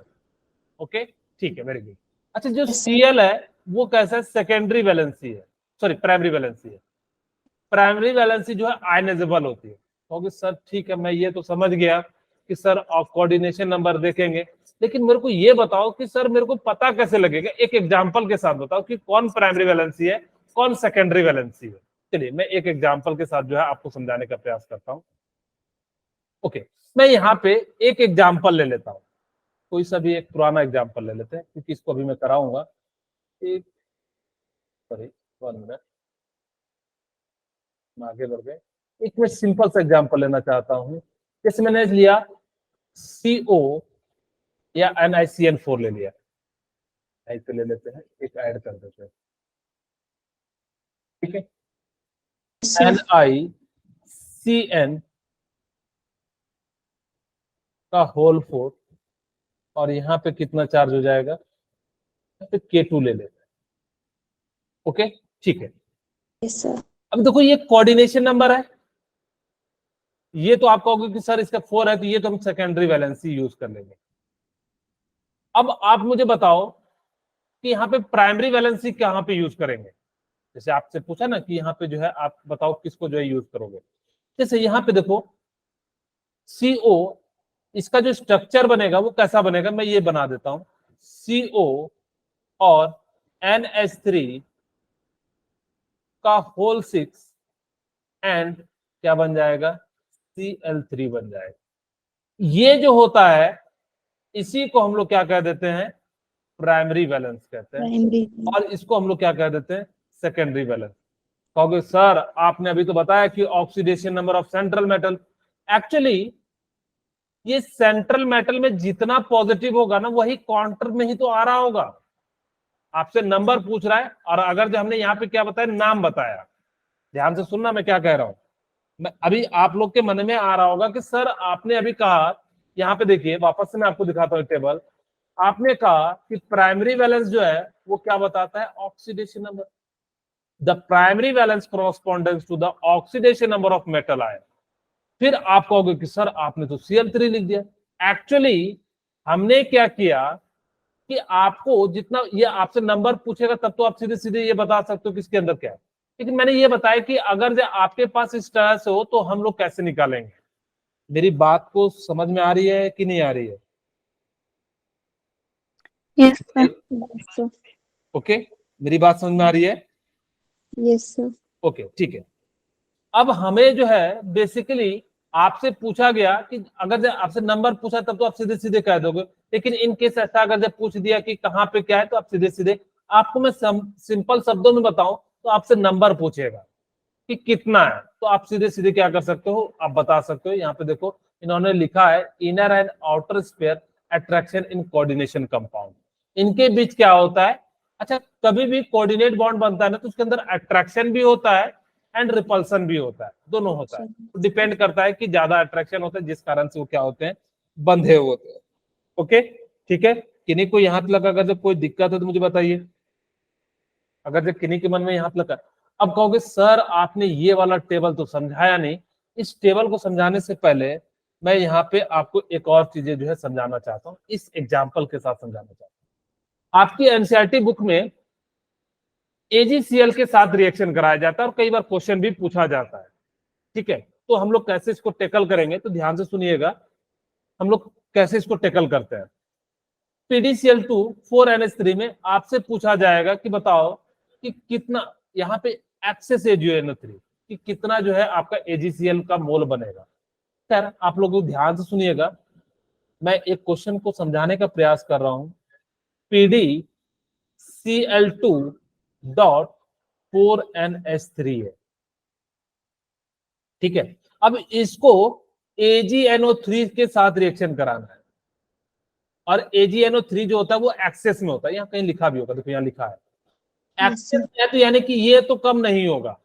Okay, ठीक है, वेरी गुड। अच्छा, जो Cl है वो कैसा है, सेकेंडरी वैलेंसी है, सॉरी प्राइमरी वैलेंसी है। प्राइमरी वैलेंसी जो है आयनाइजेबल होती है। तो सर ठीक है, मैं ये तो समझ गया कि सर कोऑर्डिनेशन नंबर देखेंगे, लेकिन मेरे को ये बताओ कि सर मेरे को पता कैसे लगेगा, एक एग्जांपल के साथ बताओ कि कौन प्राइमरी वैलेंसी है, कौन सेकेंडरी वैलेंसी है। चलिए मैं एक एग्जांपल के साथ जो है आपको समझाने का प्रयास करता हूं। ओके, मैं यहाँ पे एक एग्जांपल ले लेता हूँ, कोई सा भी एक पुराना एग्जांपल ले लेते हैं, क्योंकि इसको अभी मैं कराऊंगा। एक सॉरी 1 मिनट, आगे बढ़ गए। एक मैं सिंपल सा एग्जांपल लेना चाहता हूं। जैसे मैंने लिया CO या NiCN4 ले लिया, ऐसे ले लेते हैं, एक ऐड कर देते हैं, ठीक है। NiCN का होल 4 और यहाँ पे कितना चार्ज हो जाएगा, तो K2 ले लेते हैं। ओके, ठीक है। Yes sir. अब देखो ये कोऑर्डिनेशन नंबर है, ये तो आप कहोगे कि सर इसका 4 है, तो ये तो हम सेकेंडरी वैलेंसी यूज कर लेंगे। अब आप मुझे बताओ कि यहाँ पे प्राइमरी वैलेंसी कहाँ पे यूज करेंगे। जैसे आपसे पूछा ना कि यहाँ पे जो है आप बताओ किसको जो है यूज करोगे। जैसे यहाँ पे देखो CO, इसका जो स्ट्रक्चर बनेगा वो कैसा बनेगा, मैं ये बना देता हूं। CO और NH3 का होल 6 एंड क्या बन जाएगा, Cl3 बन जाएगा। ये जो होता है इसी को हम लोग क्या कह देते हैं, प्राइमरी वैलेंस कहते हैं, प्राइमरी। और इसको हम लोग क्या कह देते हैं, सेकेंडरी वैलेंस। कहोगे सर आपने अभी तो बताया कि oxidation number of central metal. Actually ये सेंट्रल मेटल में जितना पॉजिटिव होगा ना वही काउंटर में ही तो आ रहा होगा। आपसे नंबर पूछ रहा है, और अगर जो हमने यहाँ पे क्या बताया, नाम बताया, ध्यान से सुनना मैं क्या कह रहा हूं। मैं अभी आप लोग के मन में आ रहा होगा कि सर आपने अभी कहा, यहाँ पे देखिए वापस से मैं आपको दिखाता हूँ टेबल। आपने कहा कि प्राइमरी वैलेंस जो है वो क्या बताता है, oxidation number. The primary valence correspondence to the oxidation number of metal ion. फिर आप कहोगे कि सर आपने तो Cl3 लिख दिया। एक्चुअली हमने क्या किया कि आपको जितना ये आपसे नंबर पूछेगा तब तो आप सीधे सीधे ये बता सकते हो किसके अंदर क्या है, लेकिन मैंने ये बताया कि अगर जो आपके पास इस तरह से हो तो हम लोग कैसे निकालेंगे। मेरी बात को समझ में आ रही है कि नहीं आ रही है? Yes sir. ओके, मेरी बात समझ में आ रही है? Yes sir. ओके, ठीक है। अब हमें जो है बेसिकली आपसे पूछा गया कि अगर जब आपसे नंबर पूछा तब तो आप सीधे सीधे कह दोगे, लेकिन इन केस ऐसा अगर जब पूछ दिया कि कहाँ पे क्या है तो आप सीधे सीधे, आपको मैं सिंपल शब्दों में बताऊं तो आपसे नंबर पूछेगा कि कितना है, तो आप सीधे सीधे क्या कर सकते हो, आप बता सकते हो। यहाँ पे देखो इन्होंने लिखा है inner and outer sphere attraction in coordination compound. इनके बीच क्या होता है, अच्छा कभी भी कोऑर्डिनेट बॉन्ड बनता है ना तो उसके अंदर अट्रैक्शन भी होता है एंड रिपल्सन भी होता है, दोनों होता है। तो डिपेंड करता है कि ज्यादा अट्रैक्शन होता है जिस कारण से वो क्या होते हैं, बंधे होते हैं। ओके, ठीक है। किन्हीं को यहाँ तक अगर जब कोई दिक्कत है तो मुझे बताइए, अगर जब किन्हीं के मन में यहाँ लगा। अब कहोगे सर आपने ये वाला टेबल तो समझाया नहीं। इस टेबल को समझाने से पहले मैं यहाँ पे आपको एक और चीजें जो है समझाना चाहता हूँ, इस एग्जाम्पल के साथ समझाना चाहता हूँ। आपकी एनसीईआरटी बुक में AgCl के साथ रिएक्शन कराया जाता है और कई बार क्वेश्चन भी पूछा जाता है, ठीक है। तो हम लोग कैसे इसको टेकल करेंगे, तो ध्यान से सुनिएगा हम लोग कैसे इसको टेकल करते हैं। PdCl2 4NH3 में आपसे पूछा जाएगा कि बताओ कि कितना यहाँ पे एक्सेस AgNO3 कि कितना जो है आपका AgCl का मोल बनेगा। खैर आप लोग ध्यान से सुनिएगा, मैं एक क्वेश्चन को समझाने का प्रयास कर रहा हूं। PdCl2 डॉट 4NH3 है, ठीक है। अब इसको AgNO3 के साथ रिएक्शन कराना है, और AgNO3 जो होता है वो एक्सेस में होता है, यहाँ कहीं लिखा भी होगा, देखो यहाँ लिखा है एक्सेस में है, तो यानी कि ये तो कम नहीं होगा।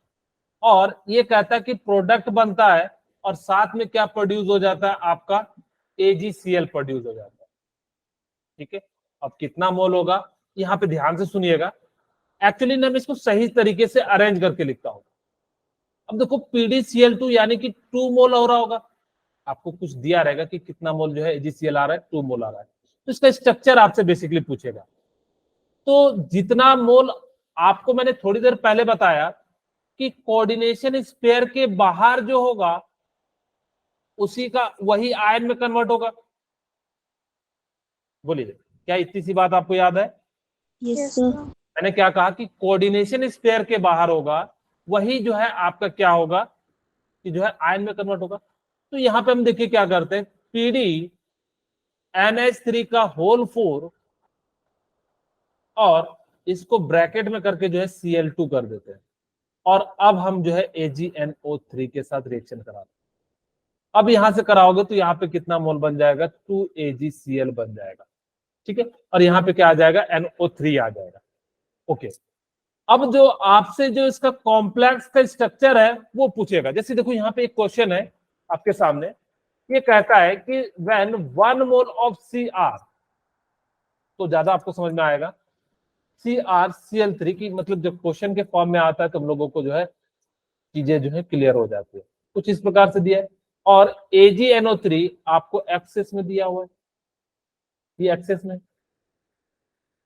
और ये कहता है कि प्रोडक्ट बनता है और साथ में क्या प्रोड्यूस हो जाता है, आपका AgCl प्रोड्यूस हो जाता है, ठीक है। अब कितना मोल होगा, यहाँ पे ध्यान से सुनिएगा। एक्चुअली ना मैं इसको सही तरीके से अरेंज करके लिखता हूं। अब देखो PdCl2 यानी कि 2 मोल हो रहा होगा, आपको कुछ दिया रहेगा कि कितना मोल जो है AgCl आ रहा है, 2 मोल आ रहा है, तो इसका स्ट्रक्चर आपसे बेसिकली पूछेगा। तो जितना मोल आपको मैंने थोड़ी देर पहले बताया कि कोऑर्डिनेशन स्पेयर के बाहर जो होगा उसी का वही आयन में कन्वर्ट होगा। बोलिए क्या इतनी सी बात आपको याद है? यस मैंने क्या कहा कि कोऑर्डिनेशन स्पेयर के बाहर होगा वही जो है आपका क्या होगा कि जो है आयन में कन्वर्ट होगा। तो यहां पे हम देखिए क्या करते हैं, PdNH3 का होल 4 और इसको ब्रैकेट में करके जो है Cl2 कर देते हैं। और अब हम जो है AgNO3 के साथ रिएक्शन कराते हैं। अब यहां से कराओगे तो यहाँ पे कितना मोल बन जाएगा, 2AgCl बन जाएगा, ठीक है। और यहाँ पे क्या आ जाएगा, NO3 आ जाएगा। ओके, अब जो आपसे जो इसका कॉम्प्लेक्स का स्ट्रक्चर है वो पूछेगा। जैसे देखो यहाँ पे एक क्वेश्चन है आपके सामने, ये कहता है कि व्हेन 1 मोल ऑफ Cr, तो ज्यादा आपको समझ में आएगा, CrCl3 की मतलब जब क्वेश्चन के फॉर्म में आता है तो हम लोगों को जो है चीजें जो है क्लियर हो जाती है। कुछ इस प्रकार से दिया है, और AgNO3 आपको एक्सेस में दिया हुआ है, ये एक्सेस में,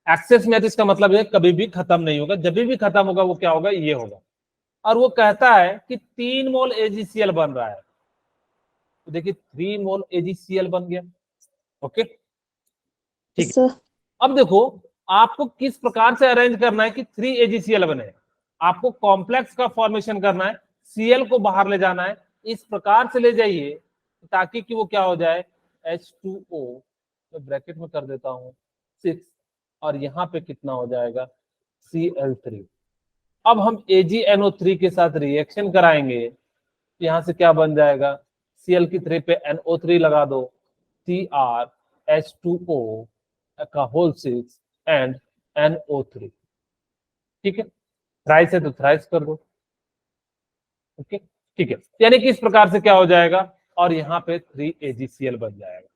एक्सेस में, तो इसका मतलब है कभी भी खत्म नहीं होगा, जब भी खत्म होगा वो क्या होगा, ये होगा। और वो कहता है कि 3 मोल AgCl बन रहा है, तो देखिए 3 मोल AgCl बन गया। ओके, ठीक है। सर अब देखो आपको किस प्रकार से अरेंज करना है कि 3 AgCl बने। आपको कॉम्प्लेक्स का फॉर्मेशन करना है, Cl को बाहर ले जाना है, इस प्रकार से ले जाइए ताकि कि वो क्या हो जाए, H2O, मैं ब्रैकेट में कर देता हूं 6, और यहां पे कितना हो जाएगा, Cl3। अब हम AgNO3 के साथ रिएक्शन कराएंगे, यहां से क्या बन जाएगा, Cl की 3 पे NO3 लगा दो, CrH2O का होल 6 एंड NO3, ठीक है। थ्राइस है तो थ्राइस कर दो। ओके, ठीक है, यानी कि इस प्रकार से क्या हो जाएगा, और यहाँ पे 3 AgCl बन जाएगा।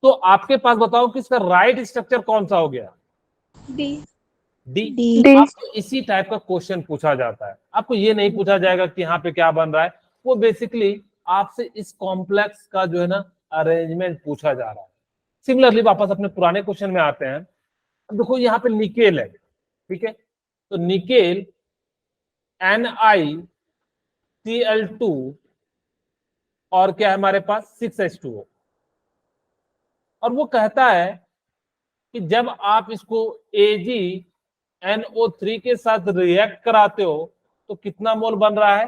तो आपके पास बताओ कि इसका राइट स्ट्रक्चर कौन सा हो गया, डी। डी। आपको इसी टाइप का क्वेश्चन पूछा जाता है, आपको ये नहीं पूछा जाएगा कि यहाँ पे क्या बन रहा है, वो बेसिकली आपसे इस कॉम्प्लेक्स का जो है ना अरेंजमेंट पूछा जा रहा है। सिमिलरली वापस अपने पुराने क्वेश्चन में आते हैं। अब देखो यहाँ पे निकेल है, ठीक है, तो निकेल NiCl2 और क्या है हमारे पास 6H2O, और वो कहता है कि जब आप इसको AgNO3 के साथ रिएक्ट कराते हो तो कितना मोल बन रहा है,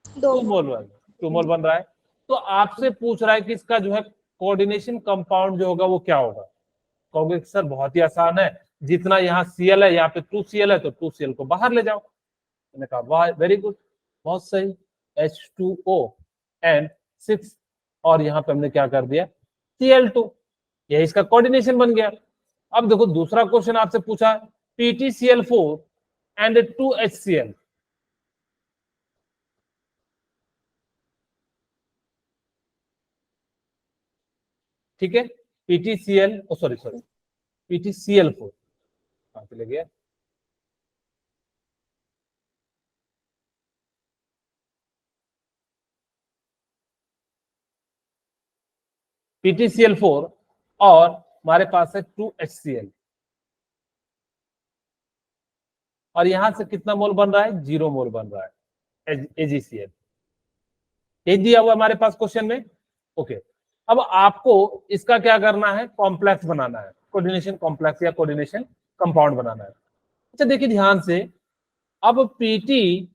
2 मोल बन रहा है। तो आपसे पूछ रहा है कि इसका जो है कोऑर्डिनेशन कंपाउंड जो होगा वो क्या होगा। कहोगे सर बहुत ही आसान है, जितना यहाँ Cl है यहाँ पे 2Cl है तो 2Cl को बाहर ले जाओ। मैंने कहा वाह, वेरी गुड, बहुत सही, H2O एंड 6, और यहाँ पे हमने क्या कर दिया, Cl2, यही इसका कोऑर्डिनेशन बन गया। अब देखो दूसरा क्वेश्चन आपसे पूछा PtCl4 एंड 2HCl, ठीक है, PtCl, सॉरी PtCl4 कहां चले गया, PtCl4 और हमारे पास है 2HCl, और यहां से कितना मोल बन रहा है, 0 मोल बन रहा है AgCl, ये दिया हुआ हमारे पास क्वेश्चन में। ओके, अब आपको इसका क्या करना है, कॉम्प्लेक्स बनाना है, कोऑर्डिनेशन कॉम्प्लेक्स या कोऑर्डिनेशन कंपाउंड बनाना है। अच्छा देखिए ध्यान से, अब Pt,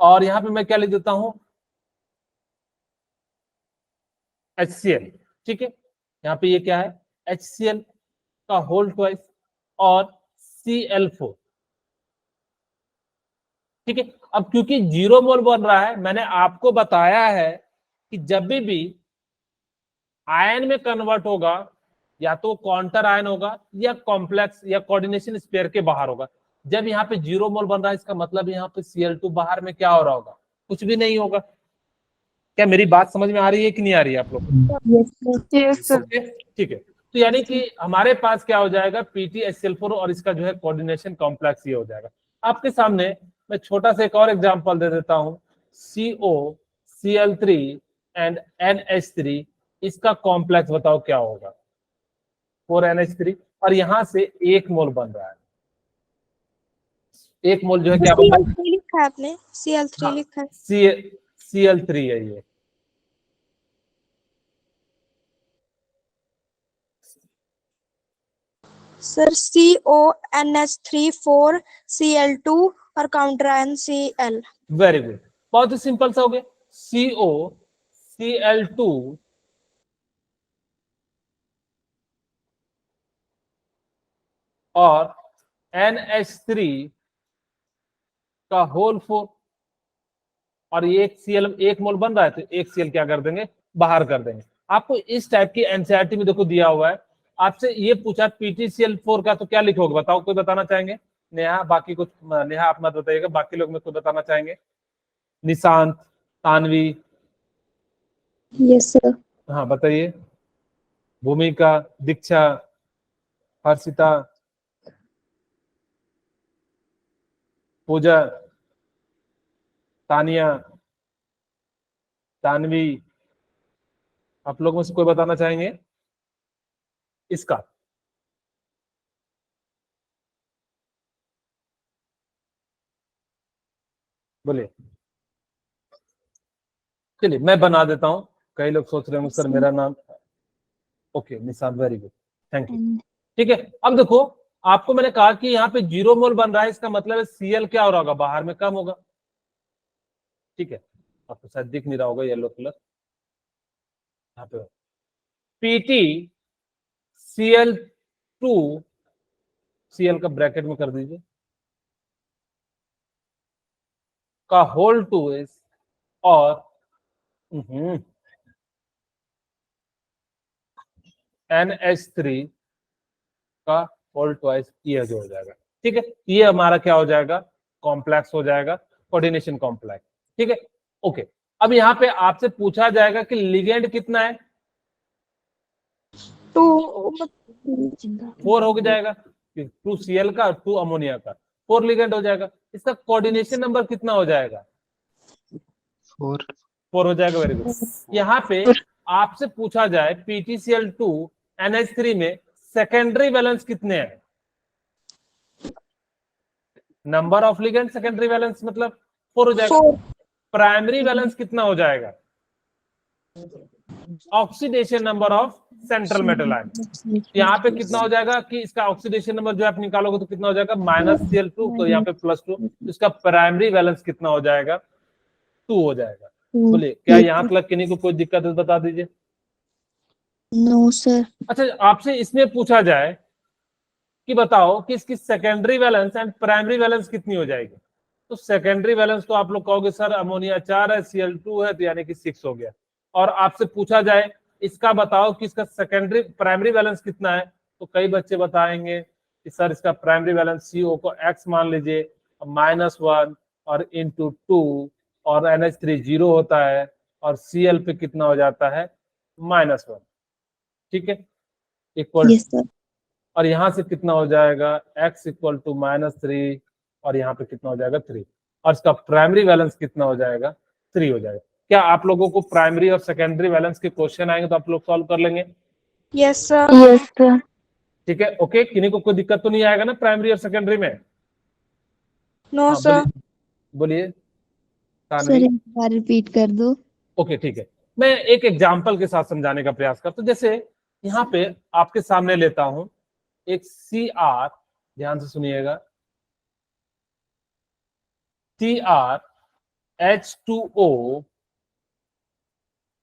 और यहां पे मैं क्या लिख देता हूं, HCl, ठीक है, यहाँ पे ये क्या है, HCl का होल ट्वाइस और Cl4, ठीक है। अब क्योंकि 0 मोल बन रहा है, मैंने आपको बताया है कि जब भी आयन में कन्वर्ट होगा या तो काउंटर आयन होगा या कॉम्प्लेक्स या कोऑर्डिनेशन स्पेयर के बाहर होगा। जब यहाँ पे 0 मोल बन रहा है इसका मतलब यहाँ पे Cl2 बाहर में क्या हो रहा होगा, कुछ भी नहीं होगा। क्या मेरी बात समझ में आ रही है कि नहीं आ रही है आप लोग को? Yes sir. ओके, ठीक है, तो यानी कि हमारे पास क्या हो जाएगा, PtHCl4 और इसका जो है कोऑर्डिनेशन कॉम्प्लेक्स ये हो जाएगा। आपके सामने मैं छोटा सा एक और एग्जांपल दे देता हूं, COCl3 एंड NH3, इसका कॉम्प्लेक्स बताओ क्या होगा, 4NH3, और यहां से 1 मोल बन रहा है, 1 मोल जो है क्या बन रहा है, CL3 लिखा है आपने, CL3 हाँ, लिखा है। Cl3 है ये। सर CONH3 4Cl2 और counter ion Cl। Very good, बहुत ही सिंपल सा हो गया, COCl2 और NH3 का होल 4, और ये एक सीएल 1 मोल बन रहा है तो एक सीएल क्या कर देंगे, बाहर कर देंगे। आपको इस टाइप की एनसीईआरटी में देखो दिया हुआ है, आपसे ये पूछा PTCl4 का तो क्या लिखोगे, बताओ, कोई बताना चाहेंगे? नेहा, बाकी कुछ, नेहा आप मत बताइएगा, बाकी लोग में कोई बताना चाहेंगे? Nishant, Tanvi, yes sir. हाँ बताइए। भूमिका, दीक्षा, हर्षिता, पूजा, तानिया, तानवी, आप लोगों में से कोई बताना चाहेंगे इसका? बोलिए। चलिए मैं बना देता हूं, कई लोग सोच रहे होंगे सर मेरा नाम, okay Nishant, very good, thank you. ठीक है, अब देखो आपको मैंने कहा कि यहाँ पे 0 मोल बन रहा है, इसका मतलब है सीएल क्या हो रहा होगा, बाहर में कम होगा। ठीक है, आपको शायद दिख नहीं रहा होगा येलो कलर यहाँ पे, पीटी CL2, सीएल का ब्रैकेट में कर दीजिए, का होल 2 इज, और NH3 का होल ट्वाइस, ये जो हो जाएगा। ठीक है, ये हमारा क्या हो जाएगा, कॉम्प्लेक्स हो जाएगा, कोऑर्डिनेशन कॉम्प्लेक्स। ठीक है, ओके। अब यहाँ पे आपसे पूछा जाएगा कि लिगेंड कितना है, 2 4 हो जाएगा, 2 सीएल का, 2 अमोनिया का, 4 लिगेंड हो जाएगा। इसका कोऑर्डिनेशन नंबर कितना हो जाएगा, 4 4 हो जाएगा, वेरी गुड। यहाँ पे आपसे पूछा जाए PTCl2 NH3 में सेकेंडरी बैलेंस कितने हैं, number of ligand secondary balance मतलब 4 हो जाएगा। 4 प्राइमरी बैलेंस कितना हो जाएगा, oxidation number of central metal ion, यहाँ पे कितना हो जाएगा कि इसका ऑक्सीडेशन नंबर जो आप निकालोगे तो कितना हो जाएगा, -Cl2, तो यहाँ पे +2, इसका प्राइमरी बैलेंस कितना हो जाएगा, 2 हो जाएगा। बोलिए, क्या यहाँ तक किन्हीं को कोई दिक्कत है बता दीजिए। No sir. अच्छा, आपसे इसमें पूछा जाए कि बताओ कि इसकी secondary valence and primary valence कितनी हो जाएगी, तो सेकेंडरी बैलेंस तो आप लोग कहोगे सर अमोनिया 4 है, Cl2 है, तो यानी कि 6 हो गया। और आपसे पूछा जाए इसका बताओ कि इसका सेकेंडरी प्राइमरी बैलेंस कितना है, तो कई बच्चे बताएंगे कि सर इसका प्राइमरी बैलेंस CO को X मान लीजिए, -1 और इंटू 2, और NH3 0 होता है, और Cl पे कितना हो जाता है, -1। ठीक है, इक्वल, यस सर। और यहां से कितना हो जाएगा, x इक्वल टू -3, और यहाँ पे कितना हो जाएगा 3, और इसका प्राइमरी बैलेंस कितना हो जाएगा, 3 हो जाएगा। क्या आप लोगों को प्राइमरी और सेकेंडरी बैलेंस के क्वेश्चन आएंगे तो आप लोग सॉल्व कर लेंगे? Yes sir. Yes sir. ठीक है, ओके, किन्हीं को कोई दिक्कत तो नहीं आएगा ना प्राइमरी और सेकेंडरी में? नो हाँ सर। बोलिए सर तानवी। एक बार रिपीट कर दो। ओके ठीक है, मैं एक एग्जाम्पल के साथ समझाने का प्रयास करता हूं। जैसे यहाँ पे आपके सामने लेता हूं एक Cr, ध्यान से सुनिएगा, CrH2O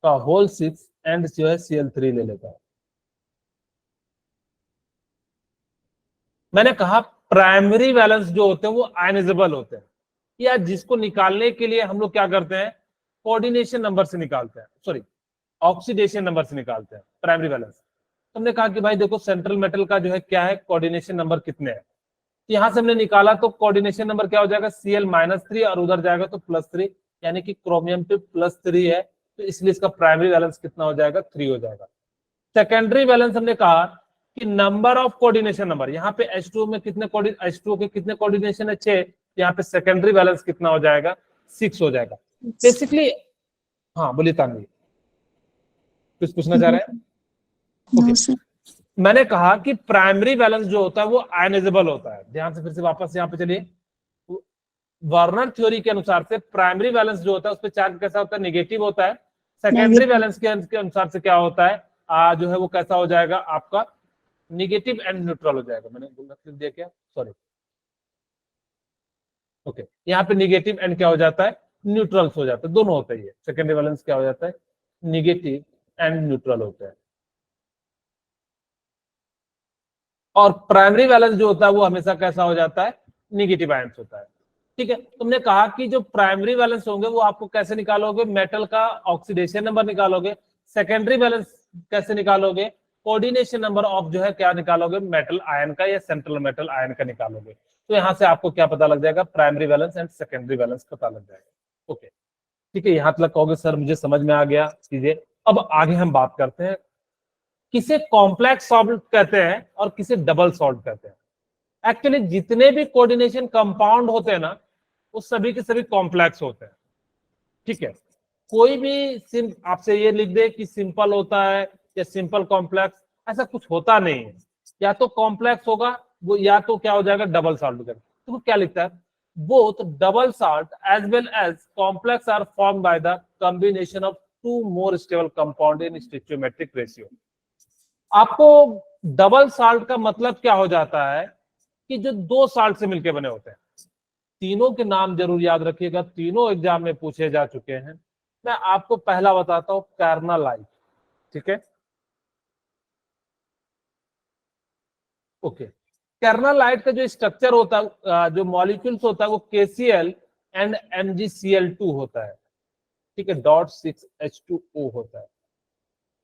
का होल 6 एंड जो है Cl3 ले लेता है। मैंने कहा प्राइमरी बैलेंस जो होते हैं वो आयनाइजेबल होते हैं, या जिसको निकालने के लिए हम लोग क्या करते हैं, कोऑर्डिनेशन नंबर से निकालते हैं, सॉरी ऑक्सीडेशन नंबर से निकालते हैं प्राइमरी बैलेंस। हमने कहा कि भाई देखो सेंट्रल मेटल का जो है क्या है, कोऑर्डिनेशन नंबर कितने हैं, तो यहां से हमने निकाला तो कोऑर्डिनेशन नंबर क्या हो जाएगा, Cl-3, और उधर जाएगा तो +3, यानी कि क्रोमियम पे +3 है, तो इसलिए इसका प्राइमरी बैलेंस कितना हो जाएगा, 3 हो जाएगा। सेकेंडरी बैलेंस हमने कहा कि नंबर ऑफ कोऑर्डिनेशन नंबर, यहाँ पे H2O में कितने H2O के कितने कोऑर्डिनेशन है, 6, यहाँ पे सेकेंडरी बैलेंस कितना हो जाएगा, 6 हो जाएगा बेसिकली। हाँ बोलिए तानवी, कुछ पूछना चाह रहे हैं? No sir. मैंने कहा कि प्राइमरी बैलेंस जो होता है वो आयनाइजेबल होता है। ध्यान से फिर से वापस यहाँ पे चलिए, वार्नर थ्योरी के अनुसार से प्राइमरी बैलेंस जो होता है उस पर चार्ज कैसा होता है, नेगेटिव होता है। सेकेंडरी बैलेंस के अनुसार से क्या होता है, जो है वो कैसा हो जाएगा आपका, नेगेटिव एंड न्यूट्रल हो जाएगा। मैंने लिख दिया क्या, सॉरी, ओके, यहाँ पे नेगेटिव एंड क्या हो जाता है, न्यूट्रल्स हो जाता है, दोनों होता है। सेकेंडरी बैलेंस क्या हो जाता है, नेगेटिव एंड न्यूट्रल होता है, और प्राइमरी बैलेंस जो होता है वो हमेशा कैसा हो जाता है, नेगेटिव आयंस होता है। ठीक है, तुमने कहा कि जो प्राइमरी बैलेंस होंगे वो आपको कैसे निकालोगे, मेटल का ऑक्सीडेशन नंबर निकालोगे, सेकेंडरी बैलेंस कैसे निकालोगे, कोऑर्डिनेशन नंबर ऑफ जो है क्या निकालोगे, मेटल आयन का या सेंट्रल मेटल आयन का निकालोगे। तो यहाँ से आपको क्या पता लग जाएगा, primary balance and secondary balance पता लग जाएगा। ओके, ठीक है, यहाँ तक कहोगे सर मुझे समझ में आ गया चीजें। अब आगे हम बात करते हैं किसे कॉम्प्लेक्स सॉल्ट कहते हैं और किसे डबल सॉल्ट कहते हैं। एक्चुअली जितने भी कोऑर्डिनेशन कंपाउंड होते हैं ना वो सभी के सभी कॉम्प्लेक्स होते हैं। ठीक है, कोई भी आपसे ये लिख दे कि सिंपल होता है या सिंपल कॉम्प्लेक्स, ऐसा कुछ होता नहीं है। या तो कॉम्प्लेक्स होगा वो, या तो क्या हो जाएगा डबल सॉल्ट होगा। तो वो क्या लिखता है, both double salt as well as complex are form by the combination of two more stable compound in stoichiometric ratio. आपको डबल सॉल्ट का मतलब क्या हो जाता है कि जो दो सॉल्ट से मिलकर बने होते हैं। तीनों के नाम जरूर याद रखिएगा, तीनों एग्जाम में पूछे जा चुके हैं। मैं आपको पहला बताता हूं, कार्नालाइट। ठीक है, ओके, कार्नालाइट का जो स्ट्रक्चर होता है, जो मॉलिक्यूल्स होता है वो KCl एंड MgCl2 होता है। ठीक है, .6H2O होता है।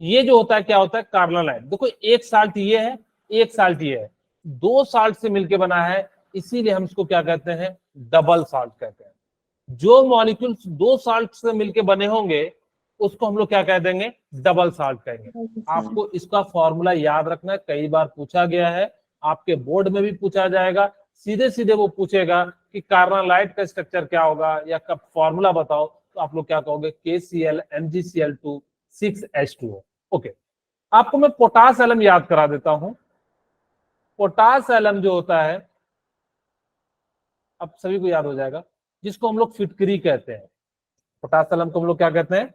ये जो होता है क्या होता है, कार्नालाइट। देखो एक साल्ट ये है, एक साल्ट ये है, दो साल्ट से मिलकर बना है, इसीलिए हम इसको क्या कहते हैं, डबल साल्ट कहते हैं। जो मॉलिक्यूल्स दो साल्ट से मिलकर बने होंगे उसको हम लोग क्या कह देंगे, डबल साल्ट कहेंगे। आपको इसका फॉर्मूला याद रखना है, कई बार पूछा गया है, आपके बोर्ड में भी पूछा जाएगा। सीधे सीधे वो पूछेगा कि कार्नालाइट का स्ट्रक्चर क्या होगा या कब फॉर्मूला बताओ, तो आप लोग क्या कहोगे, KCl MgCl2 6H2O। ओके, आपको मैं पोटास एलम याद करा देता हूं। पोटास एलम जो होता है, अब सभी को याद हो जाएगा, जिसको हम लोग फिटकरी कहते हैं। पोटास एलम को हम लोग क्या कहते हैं,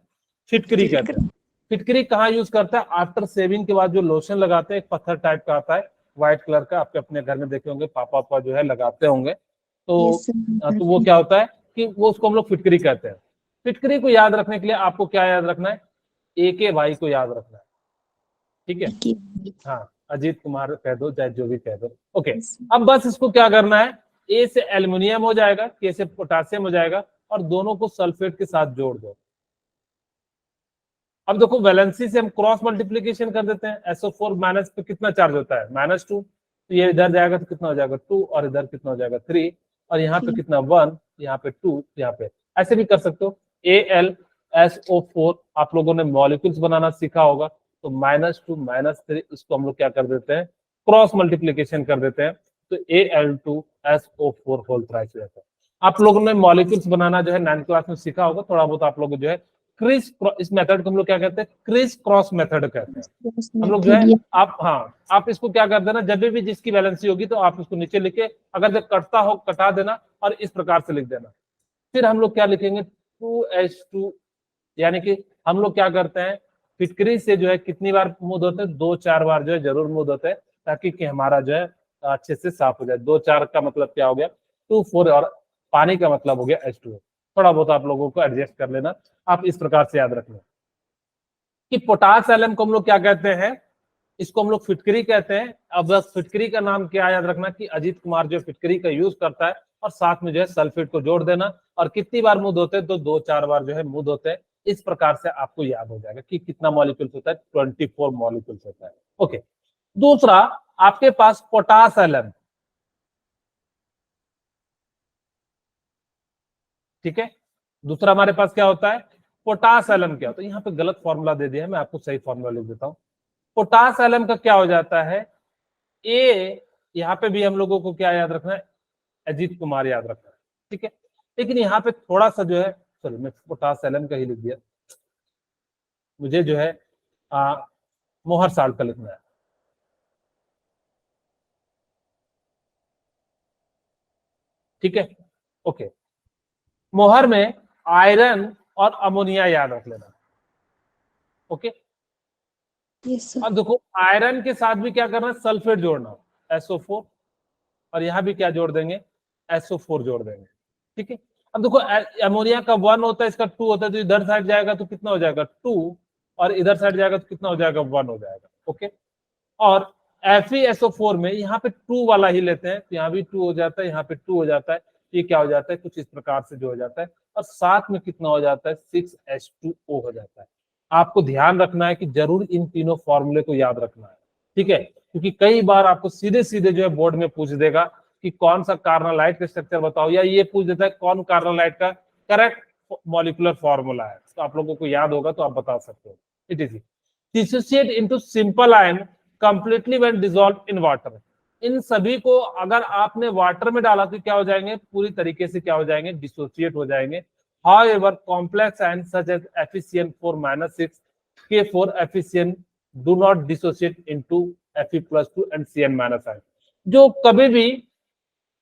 फिटकरी कहते हैं। फिटकरी कहाँ यूज करता है, आफ्टर सेविंग के बाद जो लोशन लगाते हैं, एक पत्थर टाइप का आता है व्हाइट कलर का, आपके अपने घर में देखे होंगे, पापा जो है लगाते होंगे। तो वो क्या होता है कि वो उसको हम लोग फिटकरी कहते हैं। फिटकरी को याद रखने के लिए आपको क्या याद रखना है, AKY को याद रखना है। ठीक है, हाँ, अजीत कुमार कह दो, चाहे जो भी कह दो। ओके, अब बस इसको क्या करना है, A से एल्युमिनियम हो जाएगा, K से पोटासियम हो जाएगा, और दोनों को सल्फेट के साथ जोड़ दो। अब देखो वैलेंसी से हम क्रॉस मल्टीप्लीकेशन कर देते हैं, SO4 माइनस पे कितना चार्ज होता है, -2, तो ये इधर जाएगा तो कितना हो जाएगा 2, और इधर कितना हो जाएगा 3, और यहाँ पे कितना 1, यहाँ पे 2, यहाँ पे ऐसे भी कर सकते हो। AlSO4 आप लोगों ने मॉलिक्यूल्स बनाना सीखा होगा, तो -2 -3 इसको हम लोग क्या कर देते हैं, क्रॉस मल्टीप्लीकेशन कर देते हैं, तो Al2SO4 होल थ्राइस हो जाता है। आप लोगों ने मॉलिक्यूल्स बनाना जो है 9th क्लास में सीखा होगा थोड़ा बहुत। आप लोग जो है क्रिस, इस मेथड को हम लोग क्या कहते हैं, क्रिस क्रॉस मेथड कहते हैं हम लोग जो है। आप हाँ, आप इसको क्या कर देना, जब भी जिसकी वैलेंसी होगी तो आप इसको नीचे लिखे, अगर जब कटता हो कटा देना और इस प्रकार से लिख देना। फिर हम लोग क्या लिखेंगे, 2H2, यानी कि हम लोग क्या करते हैं, फिटकरी से जो है कितनी बार मूव होते हैं, 2-4 बार जो है जरूर मूव होते हैं, ताकि कि हमारा जो है अच्छे से साफ हो जाए। 2-4 का मतलब क्या हो गया, 2-4, और पानी का मतलब हो गया H2O। थोड़ा बहुत आप लोगों को एडजस्ट कर लेना, आप इस प्रकार से याद रखना कि पोटास एलम को हम लोग क्या कहते हैं, इसको हम लोग फिटकरी कहते हैं। अब बस फिटकरी का नाम क्या याद रखना कि अजीत कुमार जो फिटकरी का यूज करता है, और साथ में जो है सल्फेट को जोड़ देना, और कितनी बार मुद होते हैं, तो 2-4 बार जो है मुद होते हैं। इस प्रकार से आपको याद हो जाएगा कि कितना मॉलिक्यूल्स होता है, 24 मॉलिक्यूल्स होता है। ओके, दूसरा आपके पास पोटास एलम। ठीक है, दूसरा हमारे पास क्या होता है, पोटास एलम। क्या होता है, यहाँ पे गलत फॉर्मूला दे दिया है, मैं आपको सही फॉर्मूला लिख देता हूँ। पोटास एलम का क्या हो जाता है, ए, यहाँ पे भी हम लोगों को क्या याद रखना है, अजीत कुमार याद रखना है। ठीक है, लेकिन यहाँ पे थोड़ा सा जो है, सॉरी मैं पोटास एलम का ही लिख दिया, मुझे जो है मोहर साल्ट का लिखना है। ठीक है, ओके, मोहर में आयरन और अमोनिया याद रख लेना। ओके, अब देखो आयरन के साथ भी क्या करना है, सल्फेट जोड़ना, SO4, और यहां भी क्या जोड़ देंगे, SO4 जोड़ देंगे। ठीक है, अब देखो अमोनिया का 1 होता है, इसका 2 होता है, तो इधर साइड जाएगा तो कितना हो जाएगा 2, और इधर साइड जाएगा तो कितना हो जाएगा 1 हो जाएगा। ओके, और FeSO4 में यहाँ पे 2 वाला ही लेते हैं, तो यहाँ भी 2 हो जाता है, यहाँ पे 2 हो जाता है। ये क्या हो जाता है, कुछ इस प्रकार से जो हो जाता है, और साथ में कितना हो जाता है, 6H2O हो जाता है। आपको ध्यान रखना है कि जरूर इन तीनों फॉर्मूले को याद रखना है, ठीक है, क्योंकि कई बार आपको सीधे सीधे जो है बोर्ड में पूछ देगा कि कौन सा कार्बोनाइट का स्ट्रक्चर बताओ, या ये पूछ देता है कौन कार्बोनाइट का करेक्ट मॉलिक्यूलर फॉर्मूला है, तो आप लोगों को याद होगा तो आप बता सकते हो। It is dissociate into simple ion completely when dissolve in water. इन सभी को अगर आपने वाटर में डाला तो क्या हो जाएंगे, पूरी तरीके से क्या हो जाएंगे, डिसोसिएट हो जाएंगे। However, complex ions such as FeCN4-6, K4 FeCN do not dissociate into Fe+2 and Cn- ion। जो कभी भी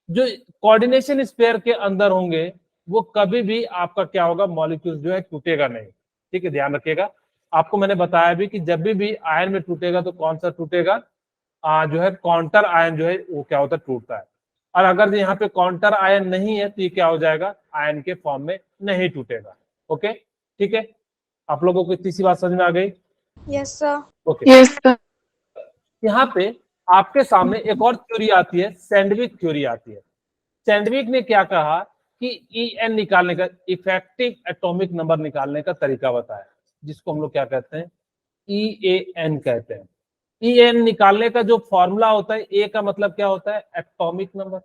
जो कोऑर्डिनेशन स्पेयर के अंदर होंगे वो कभी भी आपका क्या होगा, मॉलिक्यूल जो है टूटेगा नहीं, ठीक है, ध्यान रखिएगा। आपको मैंने बताया भी कि जब भी आयन में टूटेगा तो कौन सा टूटेगा, जो है काउंटर आयन जो है वो क्या होता है, टूटता है। और अगर यहाँ पे काउंटर आयन नहीं है तो ये क्या हो जाएगा, आयन के फॉर्म में नहीं टूटेगा। ओके, ठीक है, आप लोगों को इतनी सी बात समझ में आ गई। Yes, sir. Okay, Yes, sir. यहाँ पे आपके सामने एक और थ्योरी आती है, सैंडविच थ्योरी आती है। सैंडविच ने क्या कहा कि EN निकालने का, इफेक्टिव एटॉमिक नंबर निकालने का तरीका बताया, जिसको हम लोग क्या कहते हैं, EAN कहते हैं। EN निकालने का जो फॉर्मूला होता है, ए का मतलब क्या होता है, एटॉमिक नंबर।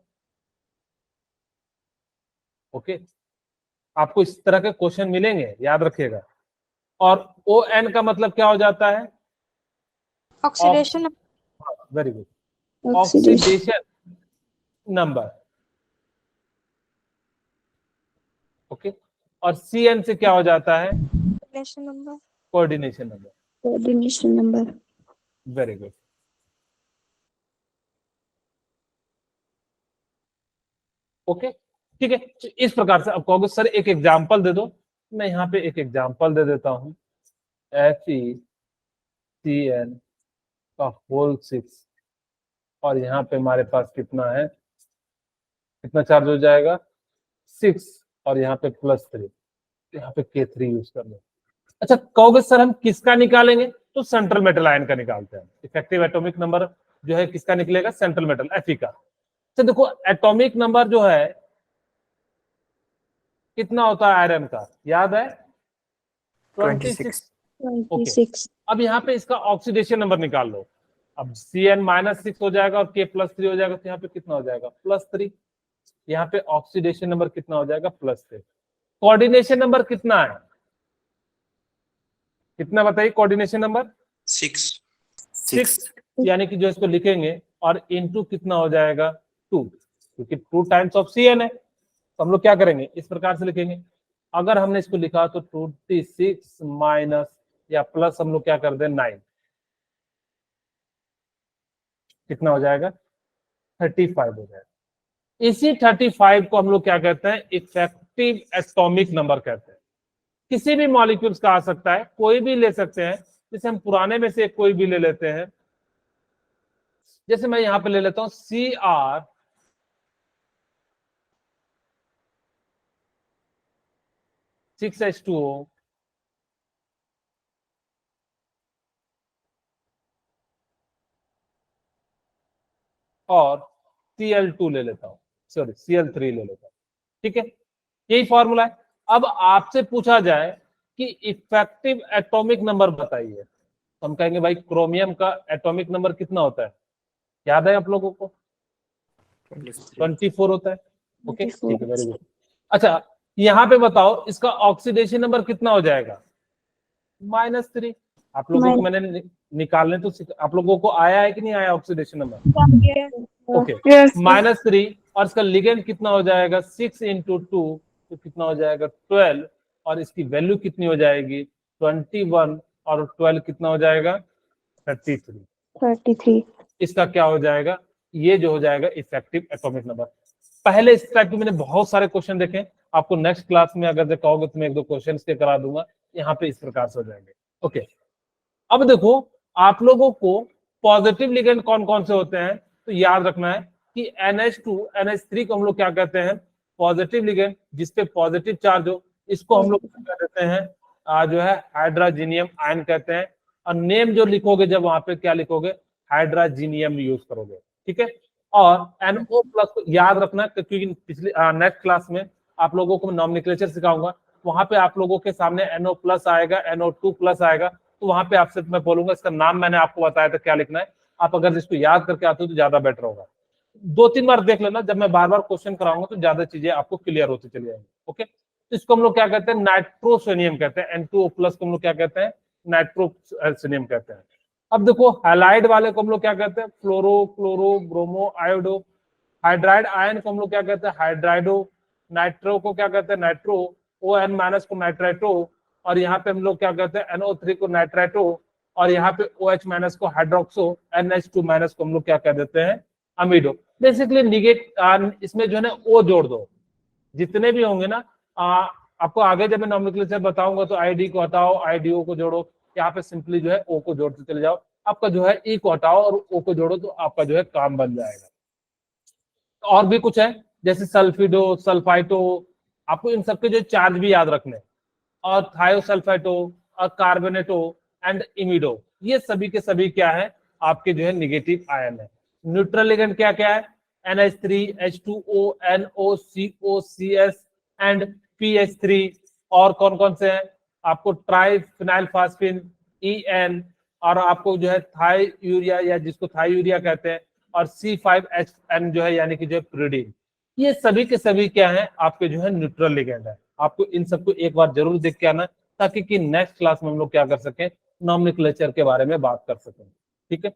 ओके, आपको इस तरह के क्वेश्चन मिलेंगे, याद रखिएगा। और ON का मतलब क्या हो जाता है, Oxidation. Very good, Oxidation. Oxidation number. Okay, और CN से क्या हो जाता है, Coordination number. Coordination number. Coordination number. Very good. Okay, ठीक है, तो इस प्रकार से आप कहोगे सर एक एग्जांपल दे दो, मैं यहाँ पे एक एग्जांपल दे देता हूँ। FeCN का होल 6, और यहाँ पे हमारे पास कितना है, कितना चार्ज हो जाएगा, 6, और यहाँ पे +3, यहाँ पे K3 यूज कर लो। अच्छा, कहोगे सर हम किसका निकालेंगे, तो सेंट्रल मेटल आयन का निकालते हैं। इफेक्टिव एटॉमिक नंबर जो है किसका निकलेगा, सेंट्रल मेटल Fe का। तो देखो एटॉमिक नंबर जो है कितना होता है आयरन का, याद है, 26। ओके, 26. अब यहाँ पे इसका ऑक्सीडेशन नंबर निकाल लो। अब Cn-6 हो जाएगा और K+3 हो जाएगा, तो यहाँ पे कितना हो जाएगा, +3। यहाँ पे ऑक्सीडेशन नंबर कितना हो जाएगा, +3। कोऑर्डिनेशन नंबर कितना है, कितना बताइए, कोऑर्डिनेशन नंबर 6, यानी कि जो इसको लिखेंगे और इनटू कितना हो जाएगा, 2, क्योंकि 2 टाइम्स ऑफ Cn है, तो हम लोग क्या करेंगे, इस प्रकार से लिखेंगे। अगर हमने इसको लिखा तो 26 माइनस या प्लस हम लोग क्या कर दें, 9, कितना हो जाएगा, 35 हो जाएगा। इसी 35 को हम लोग क्या कहते हैं, इफेक्टिव एटॉमिक नंबर कहते हैं। किसी भी मॉलिक्यूल्स का आ सकता है, कोई भी ले सकते हैं, जैसे हम पुराने में से कोई भी ले लेते हैं, जैसे मैं यहां पे ले लेता हूं Cr6H2O, और Cl2 ले लेता हूं, सॉरी Cl3 ले लेता हूं, ठीक है, यही फॉर्मूला है। अब आपसे पूछा जाए कि इफेक्टिव एटॉमिक नंबर बताइए, तो हम कहेंगे भाई क्रोमियम का एटॉमिक नंबर कितना होता है, याद है आप लोगों को, 24 होता है। ओके, ठीक है, वेरी गुड। अच्छा, यहाँ पे बताओ इसका ऑक्सीडेशन नंबर कितना हो जाएगा, -3। आप लोगों को मैंने निकालने तो आप लोगों को आया है कि नहीं आया oxidation number, okay, Yes, sir. -3, और इसका लिगेंड कितना हो जाएगा, 6 × 2, तो कितना हो जाएगा, 12, और इसकी वैल्यू कितनी हो जाएगी, 21, और 12 कितना हो जाएगा, 33। 33. इसका क्या हो जाएगा, ये जो हो जाएगा इफेक्टिव एटॉमिक नंबर। पहले इस टाइप के मैंने बहुत सारे क्वेश्चन देखे, आपको नेक्स्ट क्लास में अगर कहोगे तो मैं 1-2 क्वेश्चन के करा दूंगा, यहाँ पे इस प्रकार से हो जाएंगे। ओके, अब देखो आप लोगों को पॉजिटिव लिगेंड कौन कौन से होते हैं, तो याद रखना है कि NH2 NH3 को हम लोग क्या कहते हैं, पॉजिटिव लिगेंड, जिसपे पॉजिटिव चार्ज हो, इसको हम लोग क्या कहते हैं, जो है हाइड्रोजीनियम आयन कहते हैं। और नेम जो लिखोगे जब वहां पे क्या लिखोगे, हाइड्रोजीनियम यूज करोगे, ठीक है। और NO प्लस को याद रखना, क्योंकि पिछले नेक्स्ट क्लास में आप लोगों को नॉमेनक्लेचर सिखाऊंगा, वहां पे आप लोगों के सामने NO प्लस आएगा, NO2 प्लस आएगा, तो वहां पे आपसे मैं बोलूंगा इसका नाम मैंने आपको बताया था क्या लिखना है, आप अगर इसको याद करके आते हो तो ज्यादा बेटर होगा। 2-3 बार देख लेना, जब मैं बार बार क्वेश्चन कराऊंगा तो ज्यादा चीजें आपको क्लियर होती चली जाएंगी। ओके, तो इसको हम लोग क्या कहते हैं, नाइट्रोसेनियम कहते हैं। N2O प्लस को हम लोग क्या कहते हैं, नाइट्रोसेनियम कहते हैं। अब देखो हैलाइड वाले को हम लोग क्या कहते हैं, fluoro, chloro, bromo, iodo. Hydride ion को हम लोग क्या कहते हैं, हाइड्राइडो। नाइट्रो को क्या कहते हैं, नाइट्रो। ON माइनस को नाइट्राइटो, और यहाँ पे हम लोग क्या कहते हैं, NO3 को नाइट्राइटो, और यहाँ पे OH माइनस को हाइड्रोक्सो, NH2 माइनस को हम लोग क्या कह देते हैं, अमीडो। बेसिकली निगेट इसमें जो है ना O जोड़ दो, जितने भी होंगे ना, आपको आगे जब मैं नॉमेनक्लेचर बताऊंगा तो ID को हटाओ, IDO को जोड़ो, यहाँ पे सिंपली जो है O को जोड़ते चले जाओ, आपका जो है E को हटाओ और O को जोड़ो, तो आपका जो है काम बन जाएगा। और भी कुछ है जैसे सल्फिडो, सल्फाइटो, आपको इन सबके जो चार्ज भी याद रखने, और थायोसल्फाइटो और कार्बोनेटो एंड इमिडो, ये सभी के सभी क्या है, आपके जो है निगेटिव आयन है। न्यूट्रल लिगेंड क्या क्या है, NH3, H2O, NO, CO, CS and PH3। और कौन कौन से हैं, आपको ट्राइफिनाइलफॉस्फेन, EN, और आपको जो है थाई यूरिया या जिसको थाई यूरिया कहते हैं, और C5HN जो है यानी कि जो है प्यूरिडीन। ये सभी के सभी क्या है, आपके जो है न्यूट्रल लिगेंड है। आपको इन सबको एक बार जरूर देख के आना, ताकि कि नेक्स्ट क्लास में हम लोग क्या कर सकें, नॉमेनक्लेचर के बारे में बात कर सकें। ठीक है,